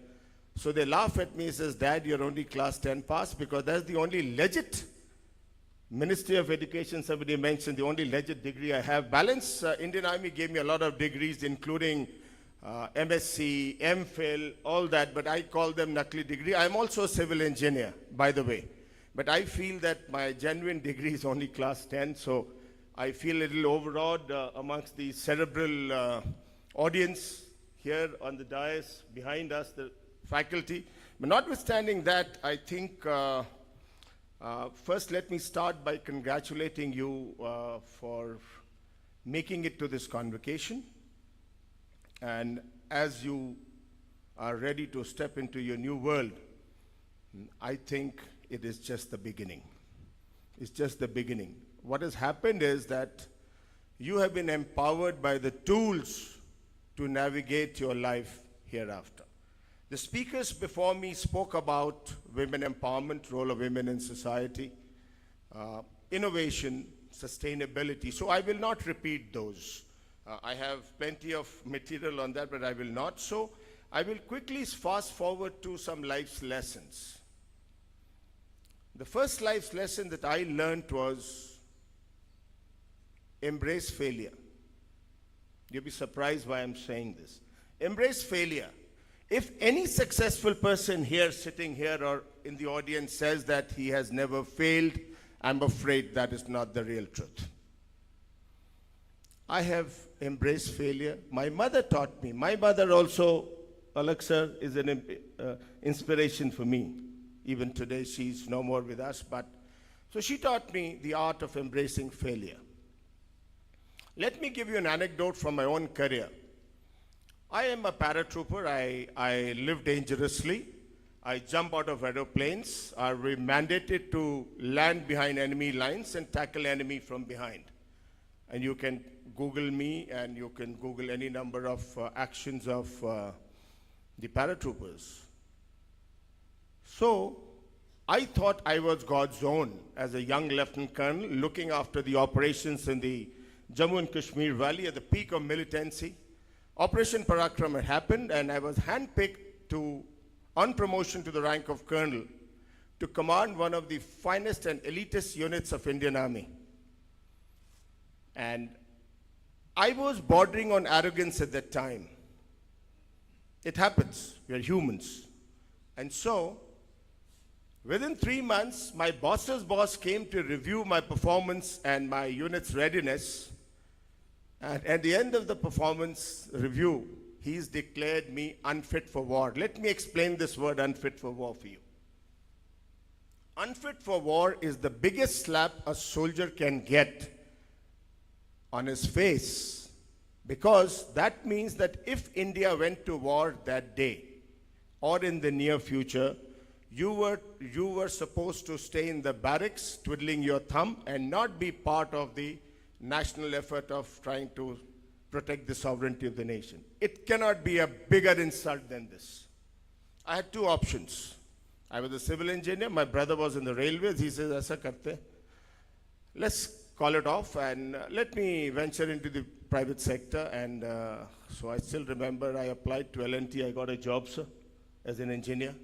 So they laugh at me and says, Dad, you're only class 10 pass, because that's the only legit Ministry of Education, somebody mentioned, the only legit degree I have. Balance, Indian Army gave me a lot of degrees, including MSc, MPhil, all that, but I call them Nakli degree. I'm also a civil engineer, by the way. But I feel that my genuine degree is only class 10, so I feel a little overawed amongst the cerebral audience here on the dais, behind us, the faculty. But notwithstanding that, I think, first let me start by congratulating you for making it to this convocation. And as you are ready to step into your new world, I think it is just the beginning. It's just the beginning. What has happened is that you have been empowered by the tools to navigate your life hereafter. The speakers before me spoke about women empowerment, role of women in society, innovation, sustainability. So I will not repeat those. I have plenty of material on that, but I will not. So I will quickly fast forward to some life's lessons. The first life's lesson that I learned was embrace failure. You'll be surprised why I'm saying this. Embrace failure. If any successful person here, sitting here or in the audience, says that he has never failed, I'm afraid that is not the real truth. I have embraced failure. My mother taught me. My mother also, Alak sir, is an inspiration for me. Even today, she's no more with us. But so she taught me the art of embracing failure. Let me give you an anecdote from my own career. I am a paratrooper. I live dangerously. I jump out of aeroplanes. We're mandated to land behind enemy lines and tackle enemy from behind. And you can Google me, and you can Google any number of actions of the paratroopers. So I thought I was God's own as a young lieutenant colonel looking after the operations in the Jammu and Kashmir Valley at the peak of militancy. Operation Parakram had happened, and I was handpicked on promotion to the rank of colonel to command one of the finest and elitist units of Indian Army. And I was bordering on arrogance at that time. It happens. We are humans. And so, within 3 months, my boss's boss came to review my performance and my unit's readiness. And at the end of the performance review, he's declared me unfit for war. Let me explain this word unfit for war for you. Unfit for war is the biggest slap a soldier can get on his face, because that means that if India went to war that day or in the near future, you were supposed to stay in the barracks twiddling your thumb and not be part of the national effort of trying to protect the sovereignty of the nation. It cannot be a bigger insult than this. I had 2 options. I was a civil engineer. My brother was in the railways. He says, "Aisa karte. Let's call it off and let me venture into the private sector." And so I still remember I applied to L&T. I got a job, sir, as an engineer.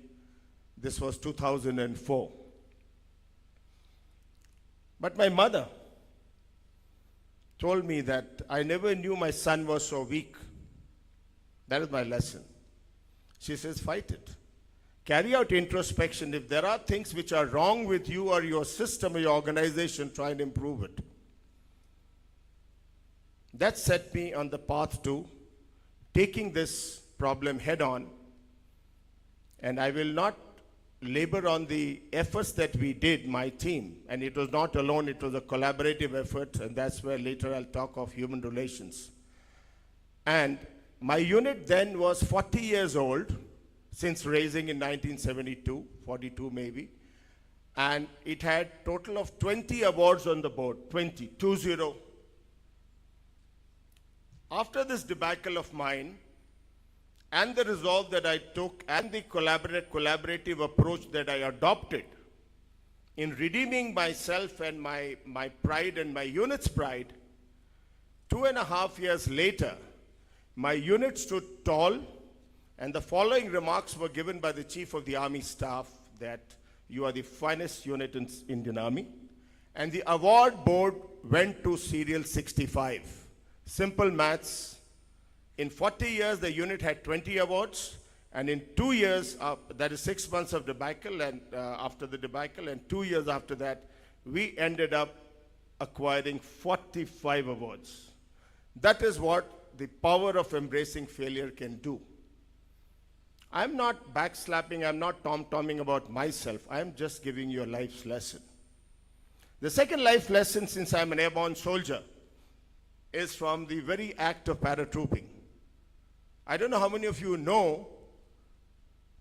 This was 2004. But my mother told me that I never knew my son was so weak. That is my lesson. She says, fight it. Carry out introspection. If there are things which are wrong with you or your system or your organization, try and improve it. That set me on the path to taking this problem head on. And I will not labor on the efforts that we did, my team. And it was not alone, it was a collaborative effort. And that's where later I'll talk of human relations. And my unit then was 40 years old, since raising in 1972, 42 maybe, and it had total of 20 awards on the board, 20. After this debacle of mine, and the resolve that I took, and the collaborative approach that I adopted in redeeming myself and my pride and my unit's pride, 2.5 years later, my unit stood tall, and the following remarks were given by the Chief of the Army Staff that you are the finest unit in Indian Army. And the award board went to serial 65. Simple maths. In 40 years, the unit had 20 awards. And in 2 years, that is 6 months of debacle, and after the debacle, and 2 years after that, we ended up acquiring 45 awards. That is what the power of embracing failure can do. I'm not backslapping, I'm not tom-tomming about myself. I'm just giving you a life's lesson. The second life lesson, since I'm an airborne soldier, is from the very act of paratrooping. I don't know how many of you know,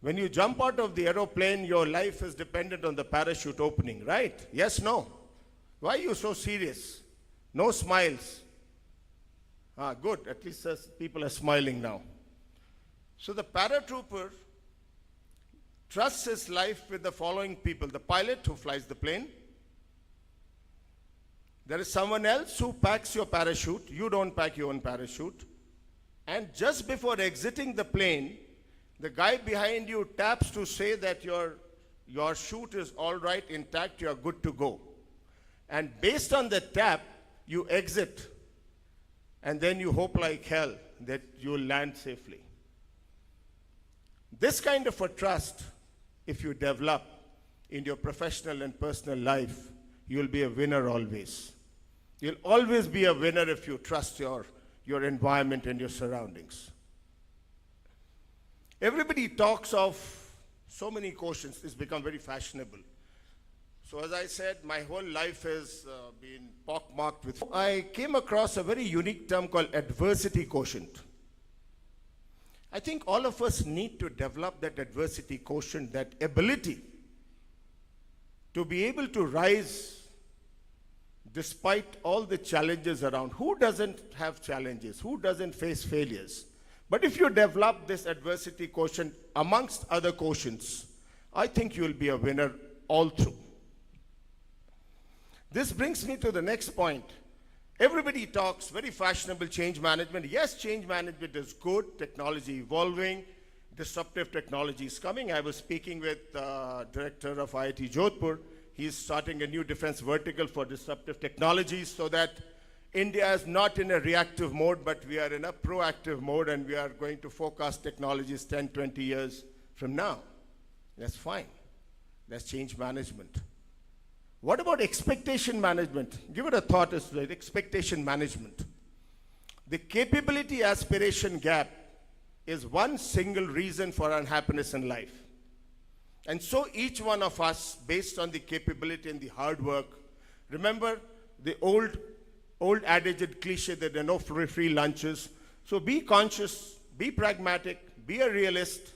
when you jump out of the aeroplane, your life is dependent on the parachute opening, right? Yes, no? Why are you so serious? No smiles. Good, at least people are smiling now. So the paratrooper trusts his life with the following people: the pilot who flies the plane. There is someone else who packs your parachute. You don't pack your own parachute. And just before exiting the plane, the guy behind you taps to say that your chute is all right, intact, you are good to go. And based on the tap, you exit. And then you hope like hell that you will land safely. This kind of a trust, if you develop in your professional and personal life, you'll be a winner always. You'll always be a winner if you trust your environment and your surroundings. Everybody talks of so many quotients. It's become very fashionable. So as I said, my whole life has been pockmarked with. I came across a very unique term called adversity quotient. I think all of us need to develop that adversity quotient, that ability to be able to rise despite all the challenges around. Who doesn't have challenges? Who doesn't face failures? But if you develop this adversity quotient amongst other quotients, I think you'll be a winner all through. This brings me to the next point. Everybody talks very fashionable change management. Yes, change management is good, technology evolving, disruptive technology is coming. I was speaking with the director of IIT Jodhpur. He's starting a new defense vertical for disruptive technologies so that India is not in a reactive mode, but we are in a proactive mode, and we are going to forecast technologies 10, 20 years from now. That's fine. That's change management. What about expectation management? Give it a thought as well. Expectation management. The capability aspiration gap is one single reason for unhappiness in life. And so each one of us, based on the capability and the hard work, remember the old adage and cliche that there are no free lunches. So be conscious, be pragmatic, be a realist,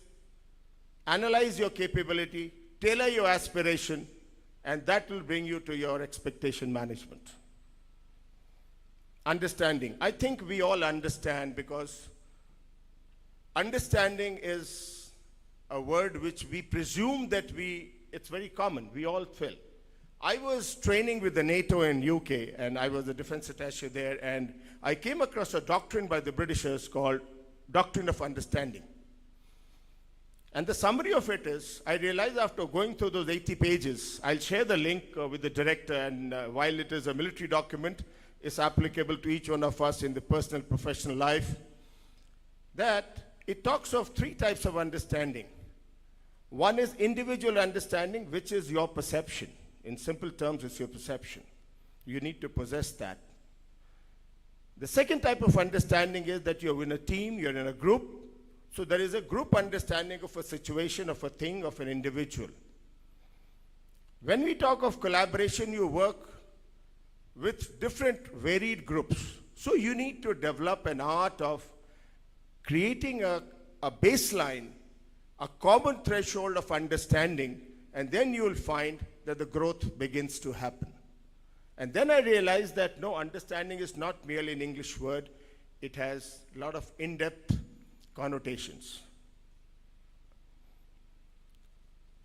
analyze your capability, tailor your aspiration, and that will bring you to your expectation management. Understanding. I think we all understand, because understanding is a word which we presume that it's very common. We all feel. I was training with the NATO in UK, and I was a defense attaché there, and I came across a doctrine by the Britishers called Doctrine of Understanding. And the summary of it is, I realized after going through those 80 pages, I'll share the link with the director, and while it is a military document, it's applicable to each one of us in the personal, professional life, that it talks of 3 types of understanding. One is individual understanding, which is your perception. In simple terms, it's your perception. You need to possess that. The second type of understanding is that you're in a team, you're in a group. So there is a group understanding of a situation, of a thing, of an individual. When we talk of collaboration, you work with different varied groups. So you need to develop an art of creating a baseline, a common threshold of understanding, and then you will find that the growth begins to happen. And then I realized that no, understanding is not merely an English word, it has a lot of in-depth connotations.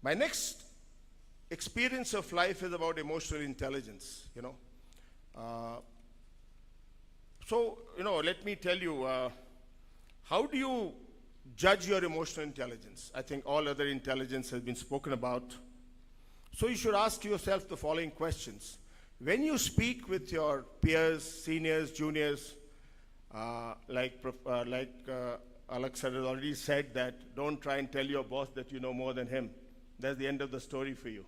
My next experience of life is about emotional intelligence, you know. Let me tell you, how do you judge your emotional intelligence? I think all other intelligence has been spoken about. So you should ask yourself the following questions. When you speak with your peers, seniors, juniors, like Alex has already said that don't try and tell your boss that you know more than him. That's the end of the story for you.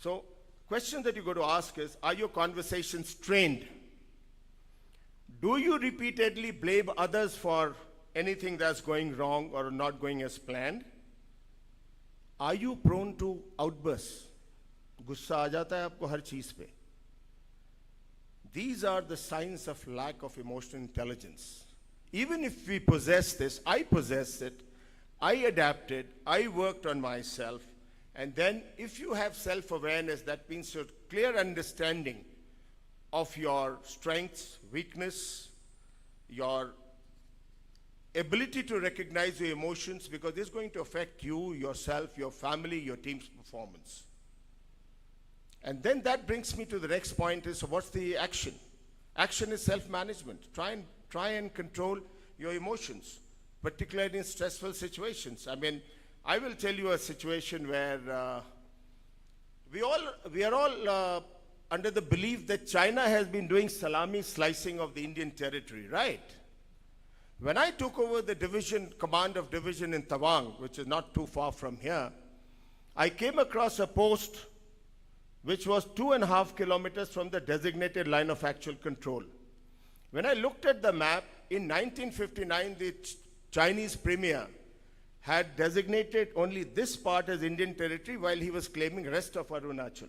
So, question that you got to ask is, are your conversations trained? Do you repeatedly blame others for anything that's going wrong or not going as planned? Are you prone to outbursts? गुस्सा आ जाता है आपको हर चीज पे. These are the signs of lack of emotional intelligence. Even if we possess this, I possess it, I adapted, I worked on myself, and then if you have self-awareness, that means your clear understanding of your strengths, weakness, your ability to recognize your emotions, because this is going to affect you, yourself, your family, your team's performance. And then that brings me to the next point is, so what's the action? Action is self-management. Try and control your emotions, particularly in stressful situations. I mean, I will tell you a situation where we are all under the belief that China has been doing salami slicing of the Indian territory, right? When I took over the command of division in Tawang, which is not too far from here, I came across a post which was 2.5 kilometers from the designated line of actual control. When I looked at the map, in 1959, the Chinese premier had designated only this part as Indian territory while he was claiming rest of Arunachal.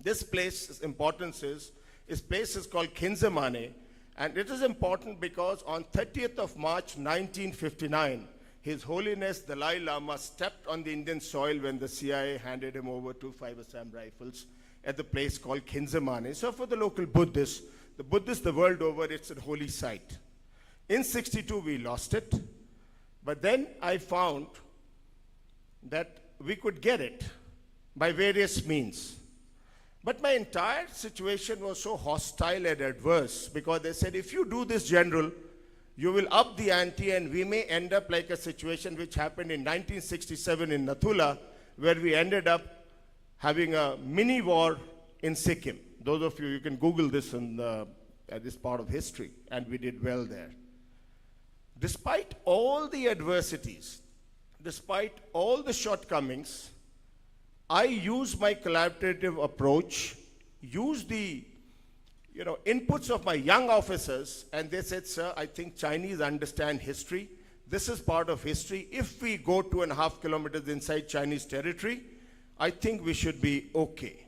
This place's importance is, this place is called Kinzamane, and it is important because on 30th of March 1959, His Holiness Dalai Lama stepped on the Indian soil when the CIA handed him over 2 5-Assam rifles at the place called Kinzamane. So for the local Buddhists, the world over, it's a holy site. In 62, we lost it, but then I found that we could get it by various means. But my entire situation was so hostile and adverse because they said, if you do this, General, you will up the ante and we may end up like a situation which happened in 1967 in Nathula, where we ended up having a mini war in Sikkim. Those of you can Google this in this part of history, and we did well there. Despite all the adversities, despite all the shortcomings, I used my collaborative approach, used the inputs of my young officers, and they said, sir, I think Chinese understand history. This is part of history. If we go 2.5 kilometers inside Chinese territory, I think we should be okay.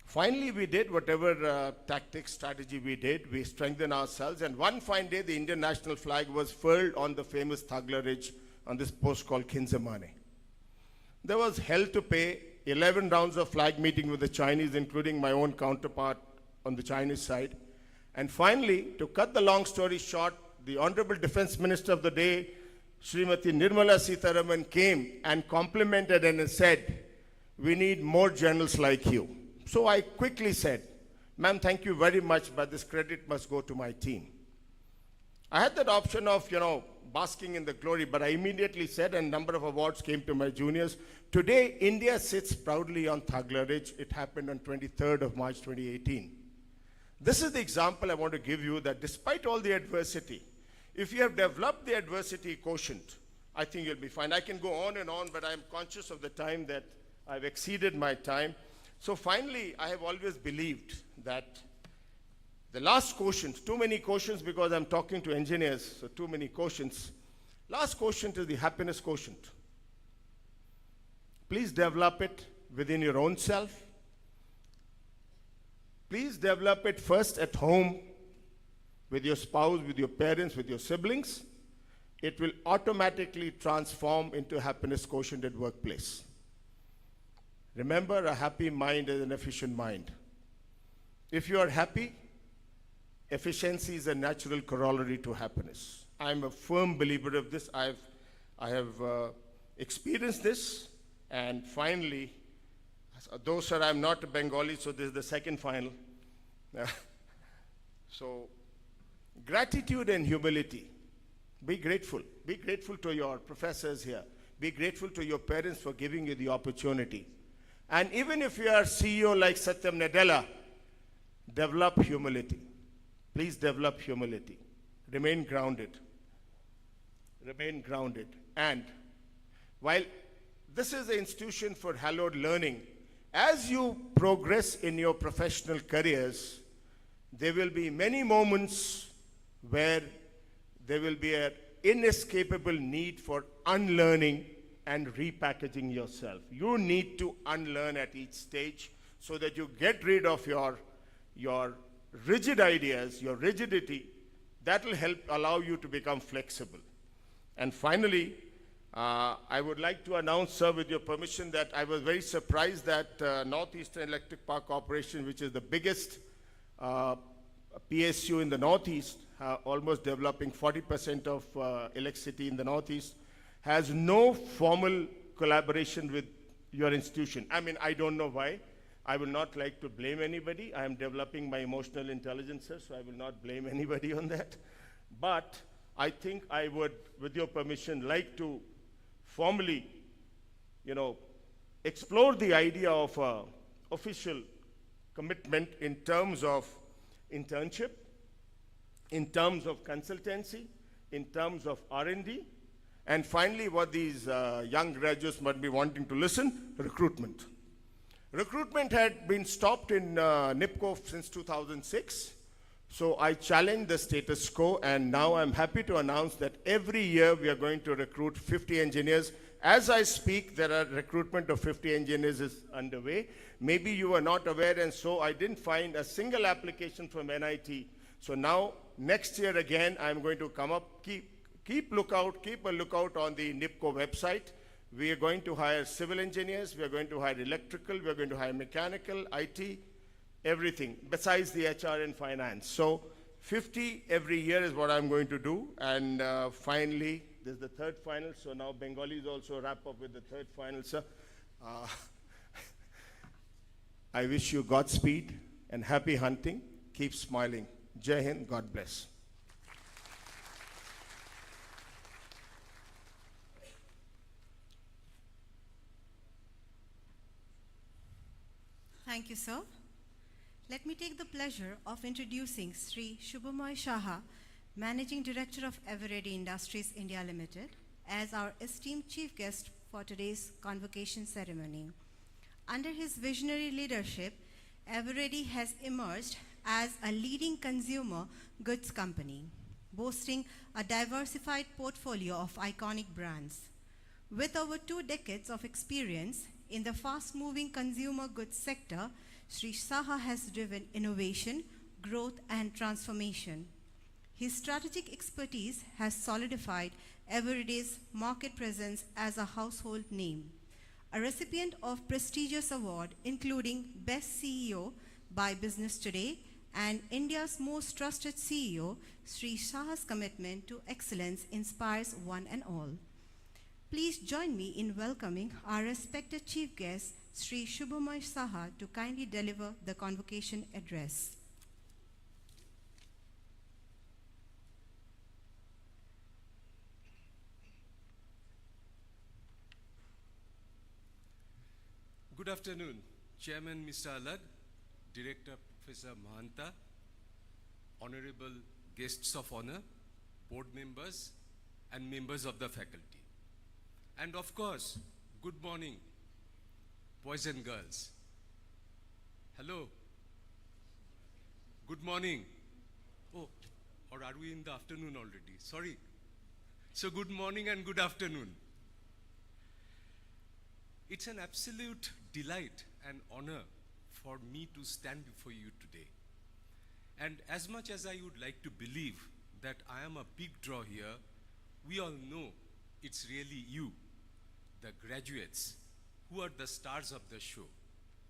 Finally, we did whatever tactics, strategy we did. We strengthened ourselves, and one fine day, the Indian national flag was furled on the famous Thagla Ridge on this post called Kinzamane. There was hell to pay, 11 rounds of flag meeting with the Chinese, including my own counterpart on the Chinese side. And finally, to cut the long story short, the Honorable Defense Minister of the day, Srimati Nirmala Sitharaman, came and complimented and said, we need more generals like you. So I quickly said, ma'am, thank you very much, but this credit must go to my team. I had that option of, basking in the glory, but I immediately said, and a number of awards came to my juniors. Today, India sits proudly on Thagla Ridge. It happened on 23rd of March 2018. This is the example I want to give you, that despite all the adversity, if you have developed the adversity quotient, I think you'll be fine. I can go on and on, but I'm conscious of the time that I've exceeded my time. So finally, I have always believed that the last quotient, too many quotients because I'm talking to engineers, so too many quotients. Last quotient is the happiness quotient. Please develop it within your own self. Please develop it first at home, with your spouse, with your parents, with your siblings, it will automatically transform into a happiness quotient at workplace. Remember, a happy mind is an efficient mind. If you are happy, efficiency is a natural corollary to happiness. I'm a firm believer of this. I have experienced this, and finally, though sir, I'm not a Bengali, so this is the second final. So, gratitude and humility. Be grateful. Be grateful to your professors here. Be grateful to your parents for giving you the opportunity. And even if you are CEO like Satyam Nadella, develop humility. Please develop humility. Remain grounded. Remain grounded. And while this is an institution for hallowed learning, as you progress in your professional careers, there will be many moments where there will be an inescapable need for unlearning and repackaging yourself. You need to unlearn at each stage so that you get rid of your rigid ideas, your rigidity. That will help allow you to become flexible. And finally, I would like to announce, sir, with your permission, that I was very surprised that Northeastern Electric Power Corporation, which is the biggest PSU in the Northeast, almost developing 40% of electricity in the Northeast, has no formal collaboration with your institution. I mean, I don't know why. I will not like to blame anybody. I am developing my emotional intelligence, sir, so I will not blame anybody on that. But I think I would, with your permission, like to formally, explore the idea of official commitment in terms of internship, in terms of consultancy, in terms of R&D, and finally, what these young graduates might be wanting to listen, recruitment. Recruitment had been stopped in NIPCO since 2006. So I challenged the status quo, and now I'm happy to announce that every year we are going to recruit 50 engineers. As I speak, there are recruitment of 50 engineers is underway. Maybe you are not aware, and so I didn't find a single application from NIT. So now, next year again, I'm going to come up, keep a lookout on the NIPCO website. We are going to hire civil engineers, we are going to hire electrical, we are going to hire mechanical, IT, everything, besides the HR and finance. So 50 every year is what I'm going to do. And finally, there's the third final. So now Bengalis also wrap up with the third final, sir. I wish you Godspeed and happy hunting. Keep smiling. Jai Hind, God bless. Thank you, sir. Let me take the pleasure of introducing Sri Shubhamoy Shaha, Managing Director of Eveready Industries India Limited, as our esteemed chief guest for today's convocation ceremony. Under his visionary leadership, Eveready has emerged as a leading consumer goods company, boasting a diversified portfolio of iconic brands. With over 2 decades of experience in the fast-moving consumer goods sector, Sri Saha has driven innovation, growth, and transformation. His strategic expertise has solidified Eveready's market presence as a household name. A recipient of prestigious award including Best CEO by Business Today and India's Most Trusted CEO, Sri Saha's commitment to excellence inspires one and all. Please join me in welcoming our respected chief guest, Sri Shubhamoy Saha, to kindly deliver the convocation address. Good afternoon, Chairman Mr. Alag, Director Professor Mahanta, Honorable Guests of Honor, Board Members, and members of the faculty. And of course, good morning, boys and girls. Hello. Good morning. Oh, or are we in the afternoon already? Sorry. So good morning and good afternoon. It's an absolute delight and honor for me to stand before you today. And as much as I would like to believe that I am a big draw here, we all know it's really you, the graduates, who are the stars of the show.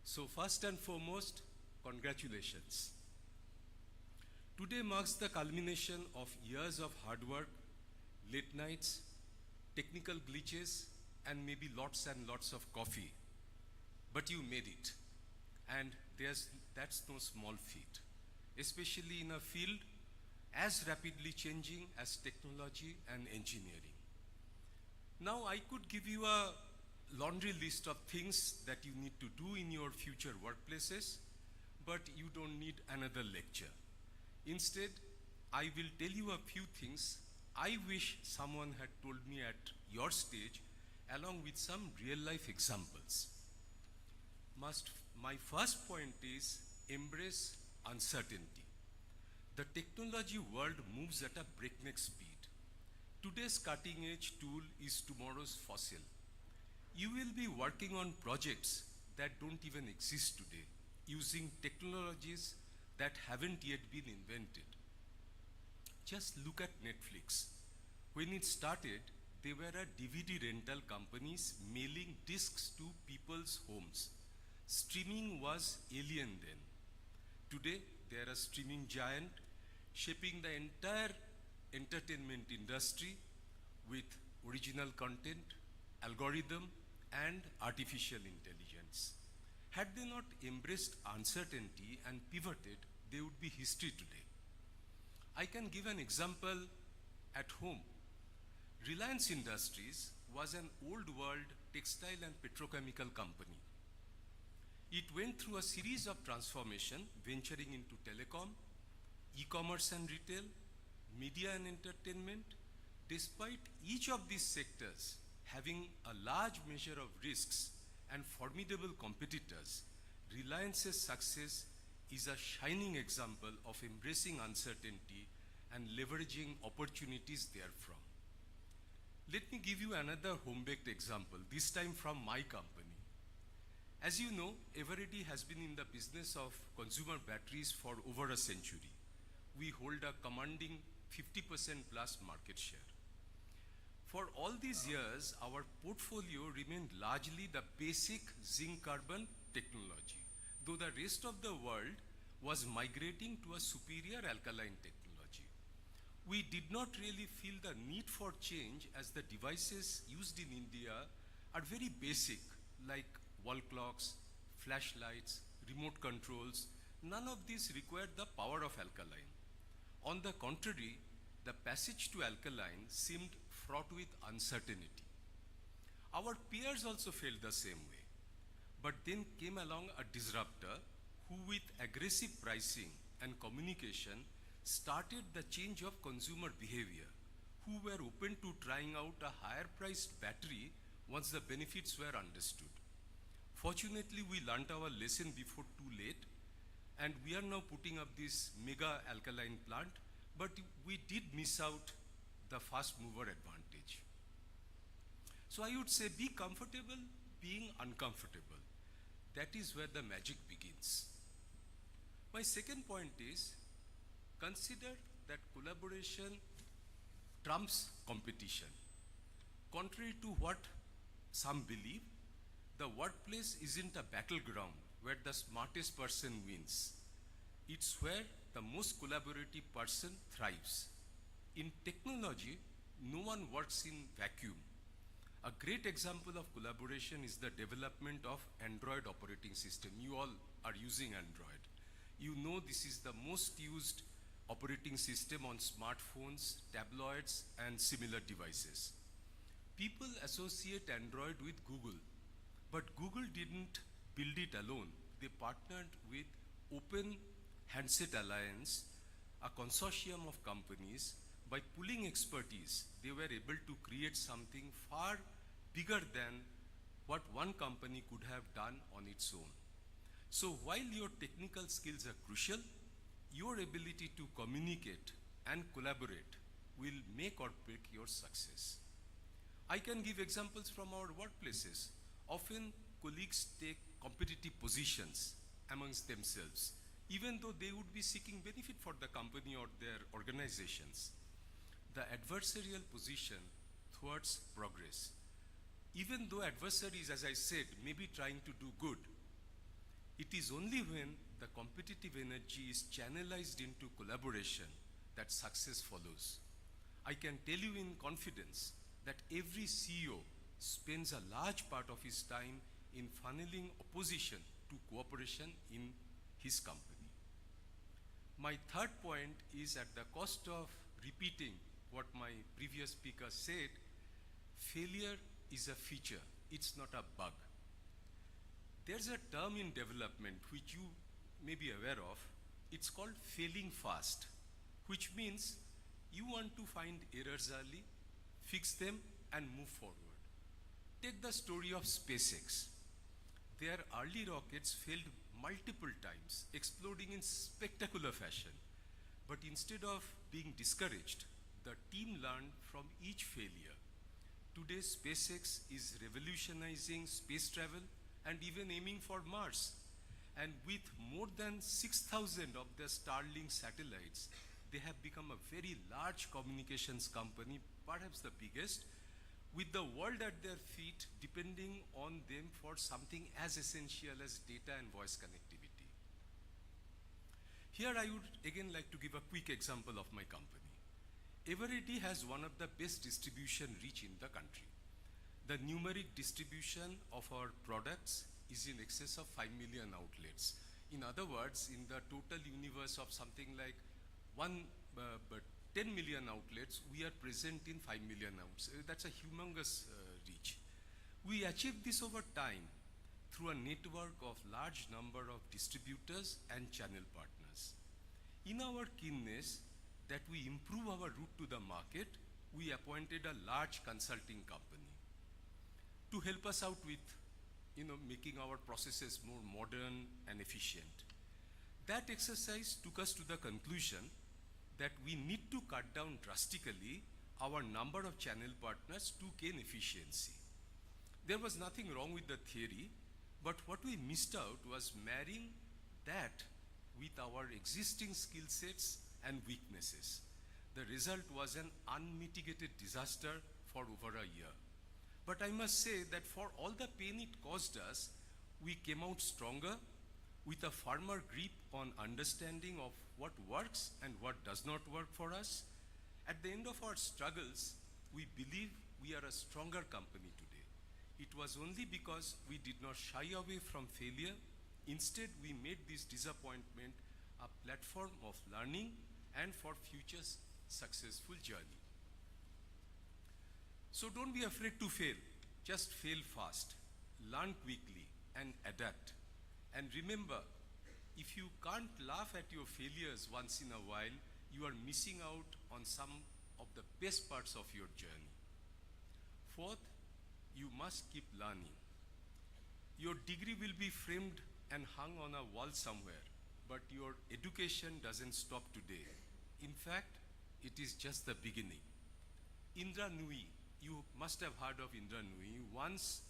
So first and foremost, congratulations. Today marks the culmination of years of hard work, late nights, technical glitches, and maybe lots and lots of coffee. But you made it. And that's no small feat, especially in a field as rapidly changing as technology and engineering. Now I could give you a laundry list of things that you need to do in your future workplaces, but you don't need another lecture. Instead, I will tell you a few things I wish someone had told me at your stage, along with some real-life examples. My first point is embrace uncertainty. The technology world moves at a breakneck speed. Today's cutting-edge tool is tomorrow's fossil. You will be working on projects that don't even exist today, using technologies that haven't yet been invented. Just look at Netflix. When it started, they were a DVD rental companies mailing discs to people's homes. Streaming was alien then. Today, they are a streaming giant, shaping the entire entertainment industry with original content, algorithm, and artificial intelligence. Had they not embraced uncertainty and pivoted, they would be history today. I can give an example at home. Reliance Industries was an old world textile and petrochemical company. It went through a series of transformation, venturing into telecom, e-commerce and retail, media and entertainment. Despite each of these sectors having a large measure of risks and formidable competitors, Reliance's success is a shining example of embracing uncertainty and leveraging opportunities therefrom. Let me give you another home-baked example, this time from my company. As you know, Eveready has been in the business of consumer batteries for over a century. We hold a commanding 50% plus market share. For all these years, our portfolio remained largely the basic zinc carbon technology, though the rest of the world was migrating to a superior alkaline technology. We did not really feel the need for change, as the devices used in India are very basic, like wall clocks, flashlights, remote controls. None of these required the power of alkaline. On the contrary, the passage to alkaline seemed fraught with uncertainty. Our peers also felt the same way. But then came along a disruptor who, with aggressive pricing and communication, started the change of consumer behavior, who were open to trying out a higher priced battery once the benefits were understood. Fortunately, we learnt our lesson before too late, and we are now putting up this mega alkaline plant, but we did miss out the fast mover advantage. So I would say be comfortable being uncomfortable. That is where the magic begins. My second point is, consider that collaboration trumps competition. Contrary to what some believe, the workplace isn't a battleground where the smartest person wins. It's where the most collaborative person thrives. In technology, no one works in vacuum. A great example of collaboration is the development of Android operating system. You all are using Android. You know this is the most used operating system on smartphones, tabloids, and similar devices. People associate Android with Google, but Google didn't build it alone. They partnered with Open Handset Alliance, a consortium of companies. By pooling expertise, they were able to create something far bigger than what one company could have done on its own. So while your technical skills are crucial, your ability to communicate and collaborate will make or break your success. I can give examples from our workplaces. Often colleagues take competitive positions amongst themselves, even though they would be seeking benefit for the company or their organizations. The adversarial position towards progress. Even though adversaries, as I said, may be trying to do good, it is only when the competitive energy is channelized into collaboration that success follows. I can tell you in confidence that every CEO spends a large part of his time in funneling opposition to cooperation in his company. My third point is, at the cost of repeating what my previous speaker said, failure is a feature, it's not a bug. There's a term in development which you may be aware of. It's called failing fast, which means you want to find errors early, fix them, and move forward. Take the story of SpaceX. Their early rockets failed multiple times, exploding in spectacular fashion. But instead of being discouraged, the team learned from each failure. Today, SpaceX is revolutionizing space travel and even aiming for Mars. And with more than 6,000 of their Starlink satellites, they have become a very large communications company, perhaps the biggest, with the world at their feet, depending on them for something as essential as data and voice connectivity. Here I would again like to give a quick example of my company. Eveready has one of the best distribution reach in the country. The numeric distribution of our products is in excess of 5 million outlets. In other words, in the total universe of something like 10 million outlets, we are present in 5 million outlets. That's a humongous reach. We achieved this over time through a network of large number of distributors and channel partners. In our keenness that we improve our route to the market, we appointed a large consulting company to help us out with making our processes more modern and efficient. That exercise took us to the conclusion that we need to cut down drastically our number of channel partners to gain efficiency. There was nothing wrong with the theory, but what we missed out was marrying that with our existing skill sets and weaknesses. The result was an unmitigated disaster for over a year. But I must say that for all the pain it caused us, we came out stronger with a firmer grip on understanding of what works and what does not work for us. At the end of our struggles, we believe we are a stronger company today. It was only because we did not shy away from failure. Instead, we made this disappointment a platform of learning and for future successful journey. So don't be afraid to fail. Just fail fast, learn quickly, and adapt. And remember, if you can't laugh at your failures once in a while, you are missing out on some of the best parts of your journey. Fourth, you must keep learning. Your degree will be framed and hung on a wall somewhere, but your education doesn't stop today. In fact, it is just the beginning. Indra Nooyi, you must have heard of Indra Nooyi, once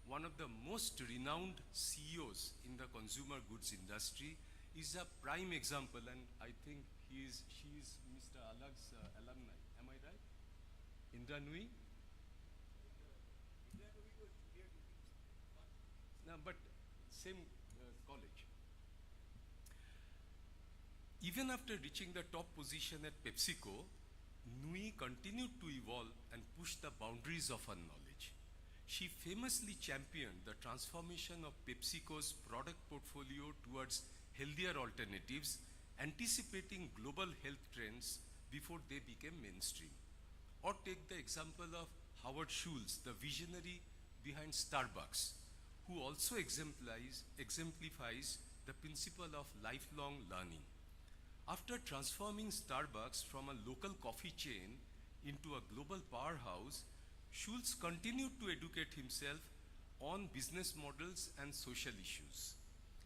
one of the most renowned CEOs in the consumer goods industry, is a prime example, and I think she is Mr. Alag's alumni. Am I right? Indra Nooyi? No, but same college. Even after reaching the top position at PepsiCo, Nooyi continued to evolve and push the boundaries of her knowledge. She famously championed the transformation of PepsiCo's product portfolio towards healthier alternatives, anticipating global health trends before they became mainstream. Or take the example of Howard Schultz, the visionary behind Starbucks, who also exemplifies the principle of lifelong learning. After transforming Starbucks from a local coffee chain into a global powerhouse, Schultz continued to educate himself on business models and social issues.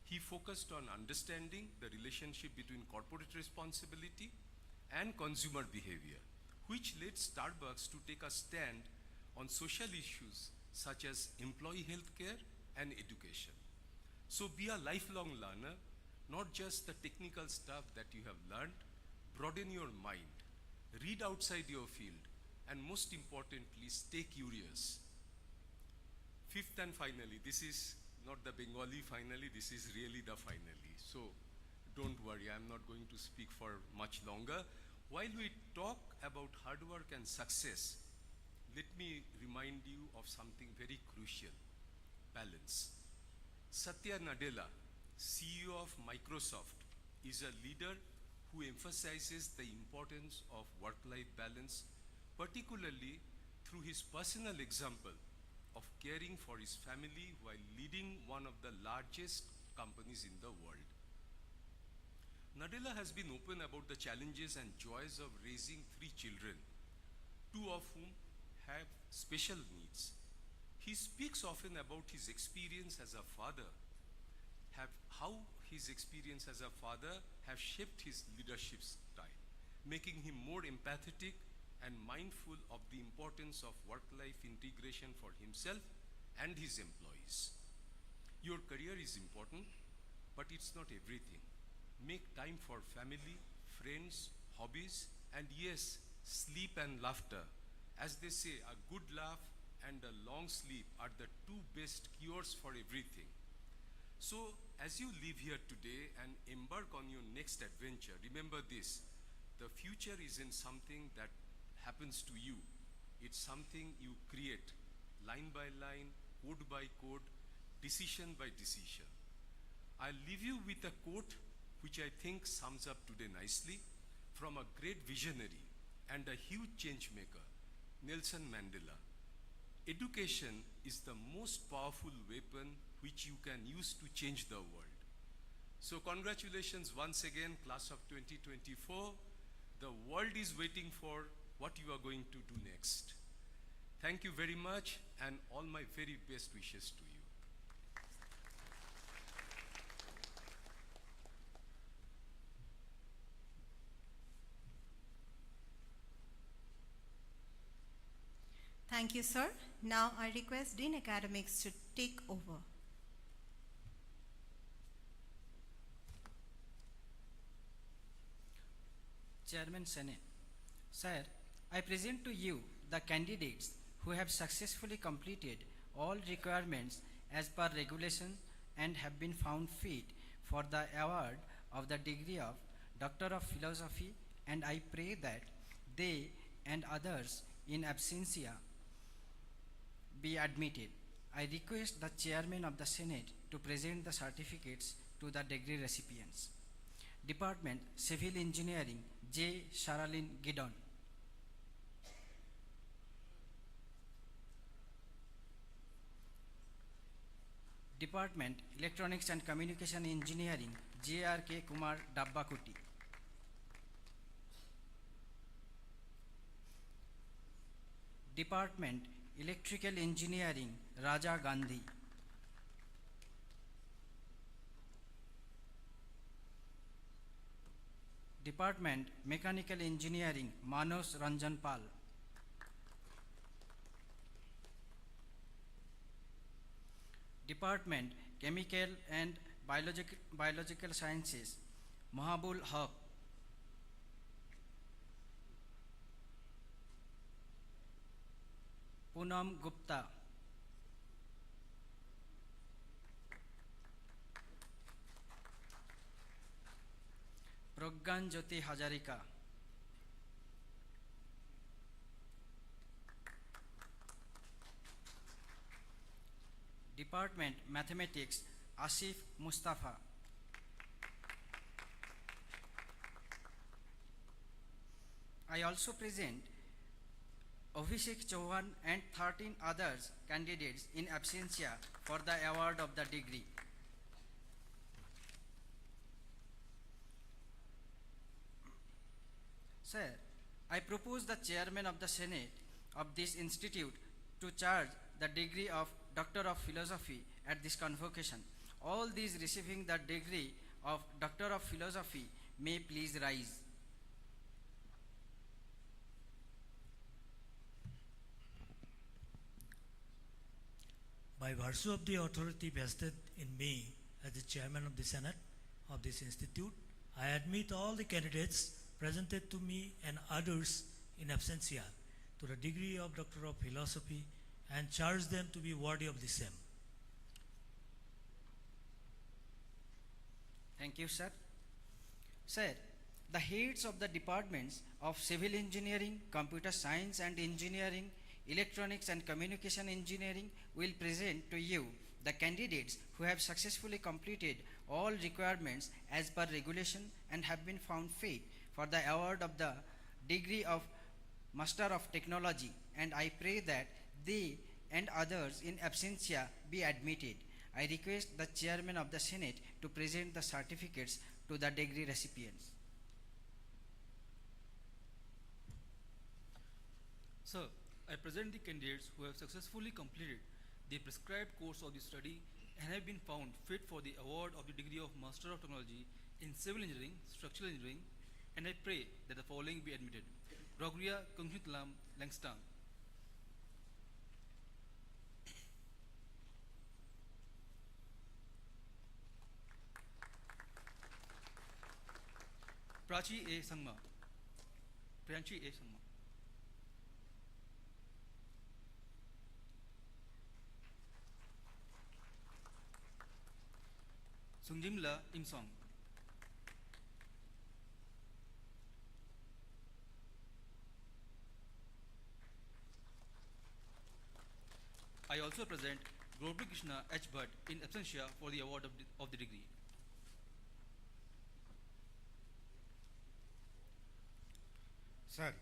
He focused on understanding the relationship between corporate responsibility and consumer behavior, which led Starbucks to take a stand on social issues such as employee healthcare and education. So be a lifelong learner, Not just the technical stuff that you have learned, broaden your mind, read outside your field, and most importantly, stay curious. Fifth and finally, this is not the Bengali finally, this is really the finally. So don't worry, I'm not going to speak for much longer. While we talk about hard work and success, let me remind you of something very crucial: balance. Satya Nadella, CEO of Microsoft, is a leader who emphasizes the importance of work-life balance, particularly through his personal example of caring for his family while leading one of the largest companies in the world. Nadella has been open about the challenges and joys of raising 3 children, 2 of whom have special needs. He speaks often about his experience as a father, how his experience as a father have shaped his leadership style, making him more empathetic and mindful of the importance of work-life integration for himself and his employees. Your career is important, but it's not everything. Make time for family, friends, hobbies, and yes, sleep and laughter. As they say, a good laugh and a long sleep are the 2 best cures for everything. So, as you live here today and embark on your next adventure, remember this: the future isn't something that happens to you. It's something you create, line by line, code by code, decision by decision. I'll leave you with a quote which I think sums up today nicely, from a great visionary and a huge change maker, Nelson Mandela. Education is the most powerful weapon which you can use to change the world. So congratulations once again, class of 2024. The world is waiting for what you are going to do next. Thank you very much, and all my very best wishes to you. Thank you, sir. Now I request Dean Academics to take over. Chairman Senate. Sir, I present to you the candidates who have successfully completed all requirements as per regulation and have been found fit for the award of the degree of Doctor of Philosophy, and I pray that they and others in absentia be admitted. I request the Chairman of the Senate to present the certificates to the degree recipients. Department Civil Engineering, J. Sharalyn Giddon. Department Electronics and Communication Engineering, J.R.K. Kumar Dabbakuti. Department Electrical Engineering, Raja Gandhi. Department Mechanical Engineering, Manos Ranjan Pal. Department Chemical and Biological Sciences, Mahabul Haq. Poonam Gupta. Pragyan Jyoti Hajarika. Department Mathematics, Asif Mustafa. I also present Abhishek Chauhan and 13 others candidates in absentia for the award of the degree. Sir, I propose the Chairman of the Senate of this institute to charge the degree of Doctor of Philosophy at this convocation. All these receiving the degree of Doctor of Philosophy may please rise. By virtue of the authority vested in me as the Chairman of the Senate, of this institute, I admit all the candidates presented to me and others in absentia to the degree of Doctor of Philosophy and charge them to be worthy of the same. Thank you, sir. Sir, the heads of the departments of Civil Engineering, Computer Science and Engineering, Electronics and Communication Engineering will present to you the candidates who have successfully completed all requirements as per regulation and have been found fit for the award of the degree of Master of Technology, and I pray that they and others in absentia be admitted. I request the Chairman of the Senate to present the certificates to the degree recipients. Sir, I present the candidates who have successfully completed the prescribed course of the study and have been found fit for the award of the degree of Master of Technology in Civil Engineering, Structural Engineering, and I pray that the following be admitted. Rogria Kunghnitlam Langstang. Prachi A. Sangma. Priyanshi A. Sangma. Sungjimla Imsong. I also present Gauri Krishna H. Bhatt in absentia for the award of the degree. Sir,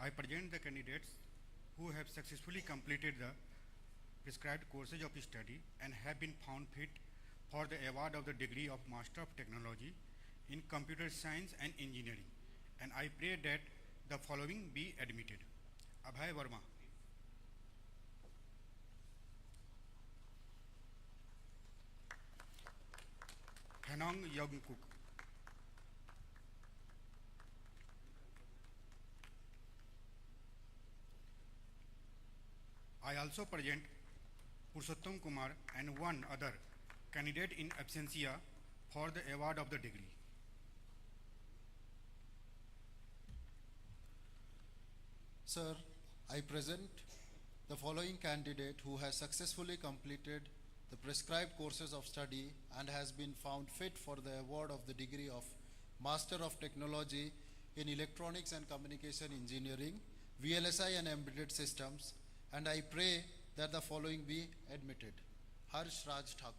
I present the candidates who have successfully completed the prescribed courses of study and have been found fit for the award of the degree of Master of Technology in Computer Science and Engineering, and I pray that the following be admitted. Abhay Verma. Hanong Yongkuk. I also present Purushottam Kumar and one other candidate in absentia for the award of the degree. Sir, I present the following candidate who has successfully completed the prescribed courses of study and has been found fit for the award of the degree of Master of Technology in Electronics and Communication Engineering, VLSI and Embedded Systems, and I pray that the following be admitted. Harsh Raj Thakur.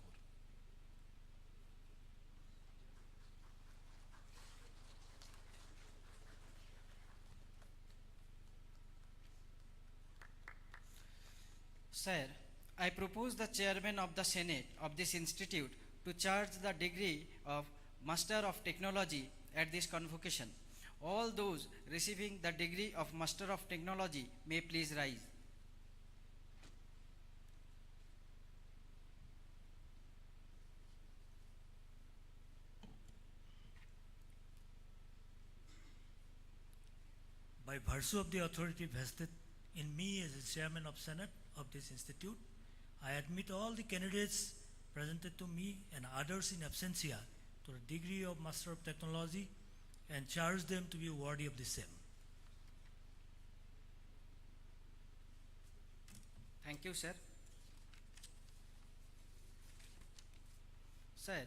Sir, I propose the Chairman of the Senate of this institute to charge the degree of Master of Technology at this convocation. All those receiving the degree of Master of Technology may please rise. By virtue of the authority vested in me as the Chairman of Senate of this institute, I admit all the candidates presented to me and others in absentia to the degree of Master of Technology and charge them to be worthy of the same. Thank you, sir. Sir,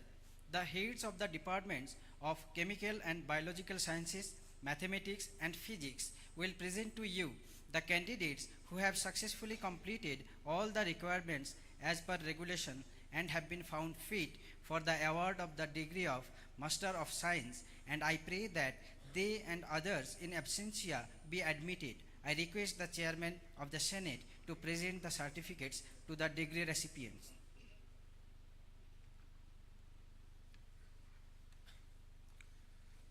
the heads of the departments of Chemical and Biological Sciences, Mathematics and Physics will present to you the candidates who have successfully completed all the requirements as per regulation and have been found fit for the award of the degree of Master of Science, and I pray that they and others in absentia be admitted. I request the Chairman of the Senate to present the certificates to the degree recipients.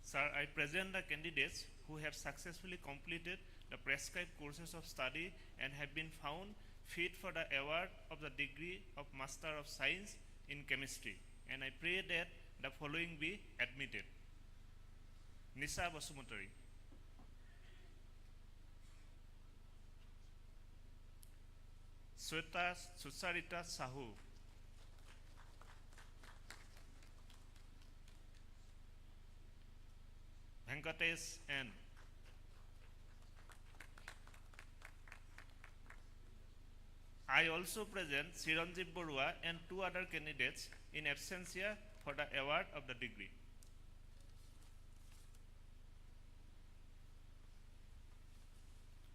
Sir, I present the candidates who have successfully completed the prescribed courses of study and have been found fit for the award of the degree of Master of Science in Chemistry, and I pray that the following be admitted. Nisa Basumutari. Sweta Susarita Sahu. Venkatesh N. I also present Chiranjeev Barua and 2 other candidates in absentia for the award of the degree.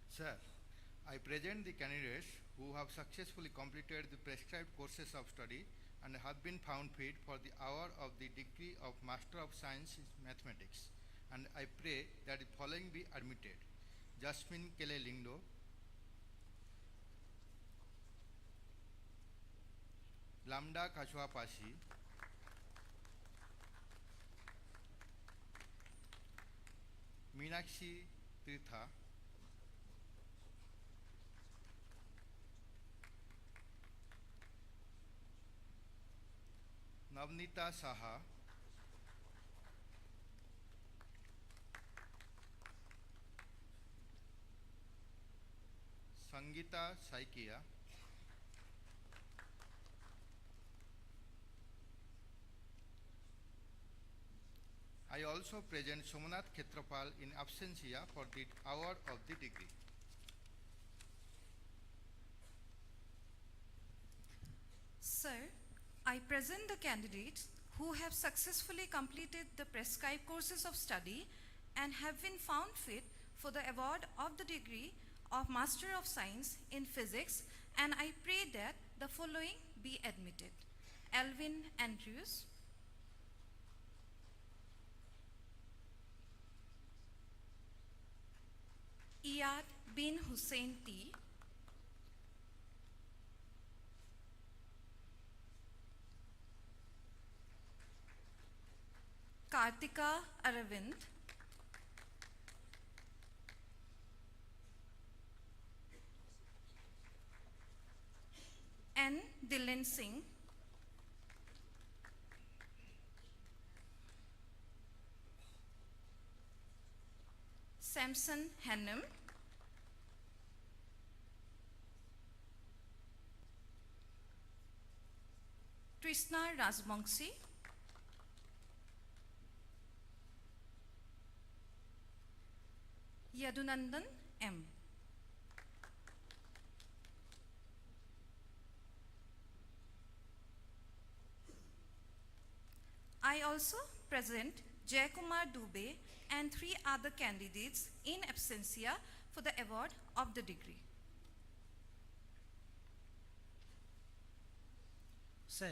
Sir, I present the candidates who have successfully completed the prescribed courses of study and have been found fit for the award of the degree of Master of Science in Mathematics. And I pray that the following be admitted: Jasmine Kele Lindo, Lambda Kachwa Pashi, Meenakshi Tirtha, Navnita Saha, Sangita Saikia, I also present Somanath Khetrapal in absentia for the award of the degree. Sir, I present the candidates who have successfully completed the prescribed courses of study and have been found fit for the award of the degree of Master of Science in Physics, and I pray that the following be admitted: Alvin Andrews, Iyad bin Hussein T, Kartika Aravind, N. Dilen Singh, Samson Hannum, Krishna Rajbangshi, Yadunandan M. I also present Jayakumar Dubey and 3 other candidates in absentia for the award of the degree. Sir,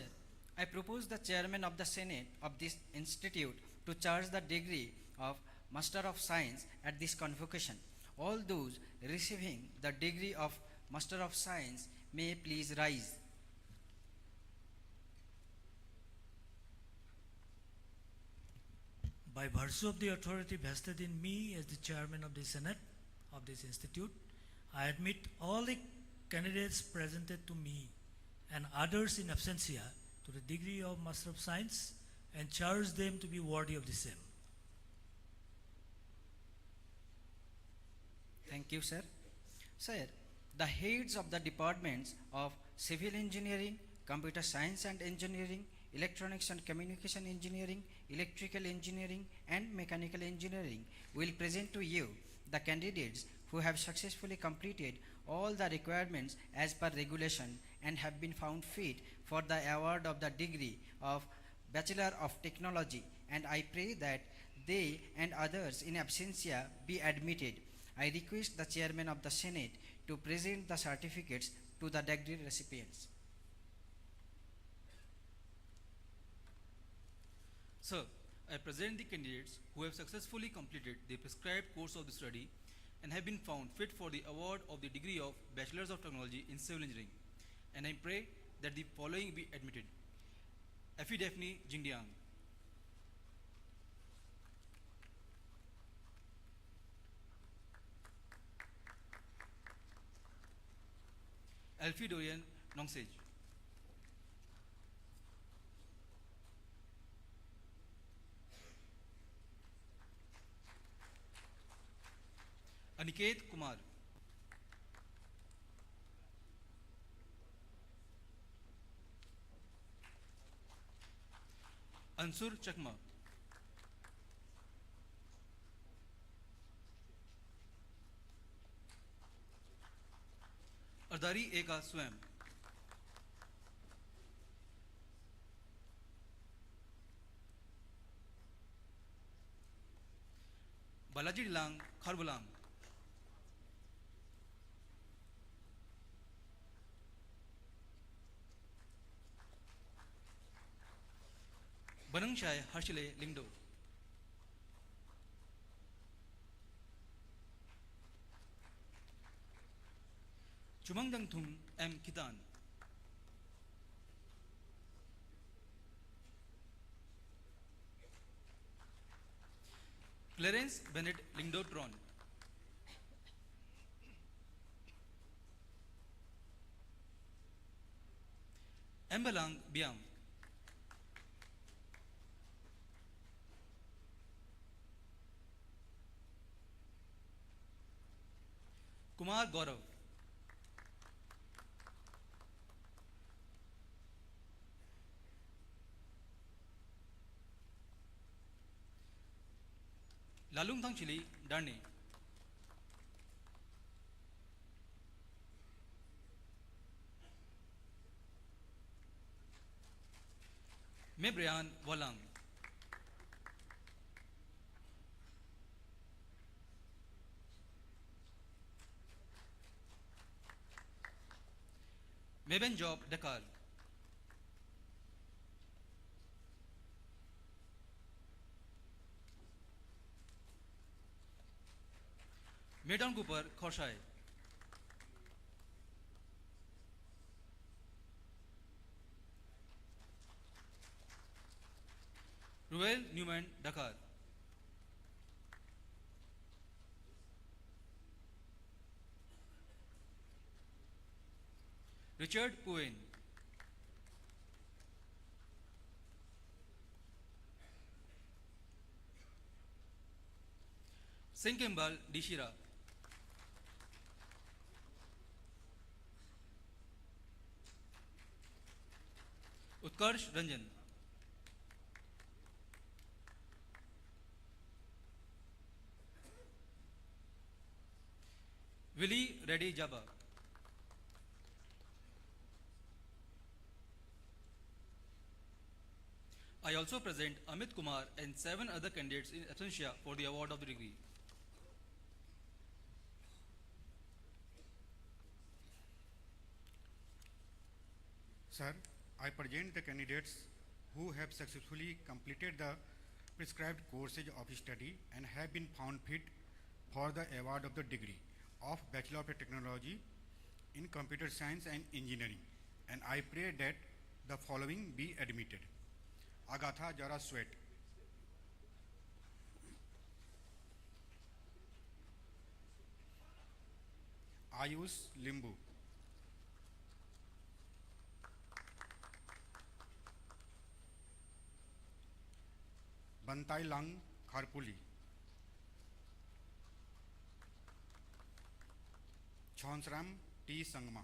I propose the chairman of the Senate of this institute to charge the degree of Master of Science at this convocation. All those receiving the degree of Master of Science may please rise. By virtue of the authority vested in me as the chairman of the Senate of this institute, I admit all the candidates presented to me and others in absentia to the degree of Master of Science and charge them to be worthy of the same. Thank you, sir. Sir, the heads of the departments of Civil Engineering, Computer Science and Engineering, Electronics and Communication Engineering, Electrical Engineering and Mechanical Engineering will present to you the candidates who have successfully completed all the requirements as per regulation and have been found fit for the award of the degree of Bachelor of Technology, and I pray that they and others in absentia be admitted. I request the chairman of the Senate to present the certificates to the degree recipients. Sir, I present the candidates who have successfully completed the prescribed course of the study and have been found fit for the award of the degree of Bachelors of Technology in Civil Engineering, and I pray that the following be admitted: Effie Daphne Jingdiang, Alfie Dorian Nongsej, Aniket Kumar, Ansur Chakma, हरदारी एका स्वयं बालाजी लांग खारबुलांग बनंगशाय हर्षले Lyngdoh चुमंगदंग थुम M कितान clearance Bennett Lyngdoh Tron एम्बलांग बियांग Kumar Gaurav Lalung थंग chilli डार्नी मे Brian वोलांग मेबेन job डकार maiden Cooper खोशाय रुएल Newman डकार Richard पुएन सिंकेम्बाल डिशिरा उत्कर्ष Ranjan Willie Reddy जाबा I also present Amit Kumar and 7 other candidates in absentia for the award of the degree. Sir, I present the candidates who have successfully completed the prescribed courses of study and have been found fit for the award of the degree of Bachelor of Technology in Computer Science and Engineering, and I pray that the following be admitted. Agatha Jara Sweat, Ayush Limbu, Bantai Lang Kharpuli, Chonsram T. Sangma,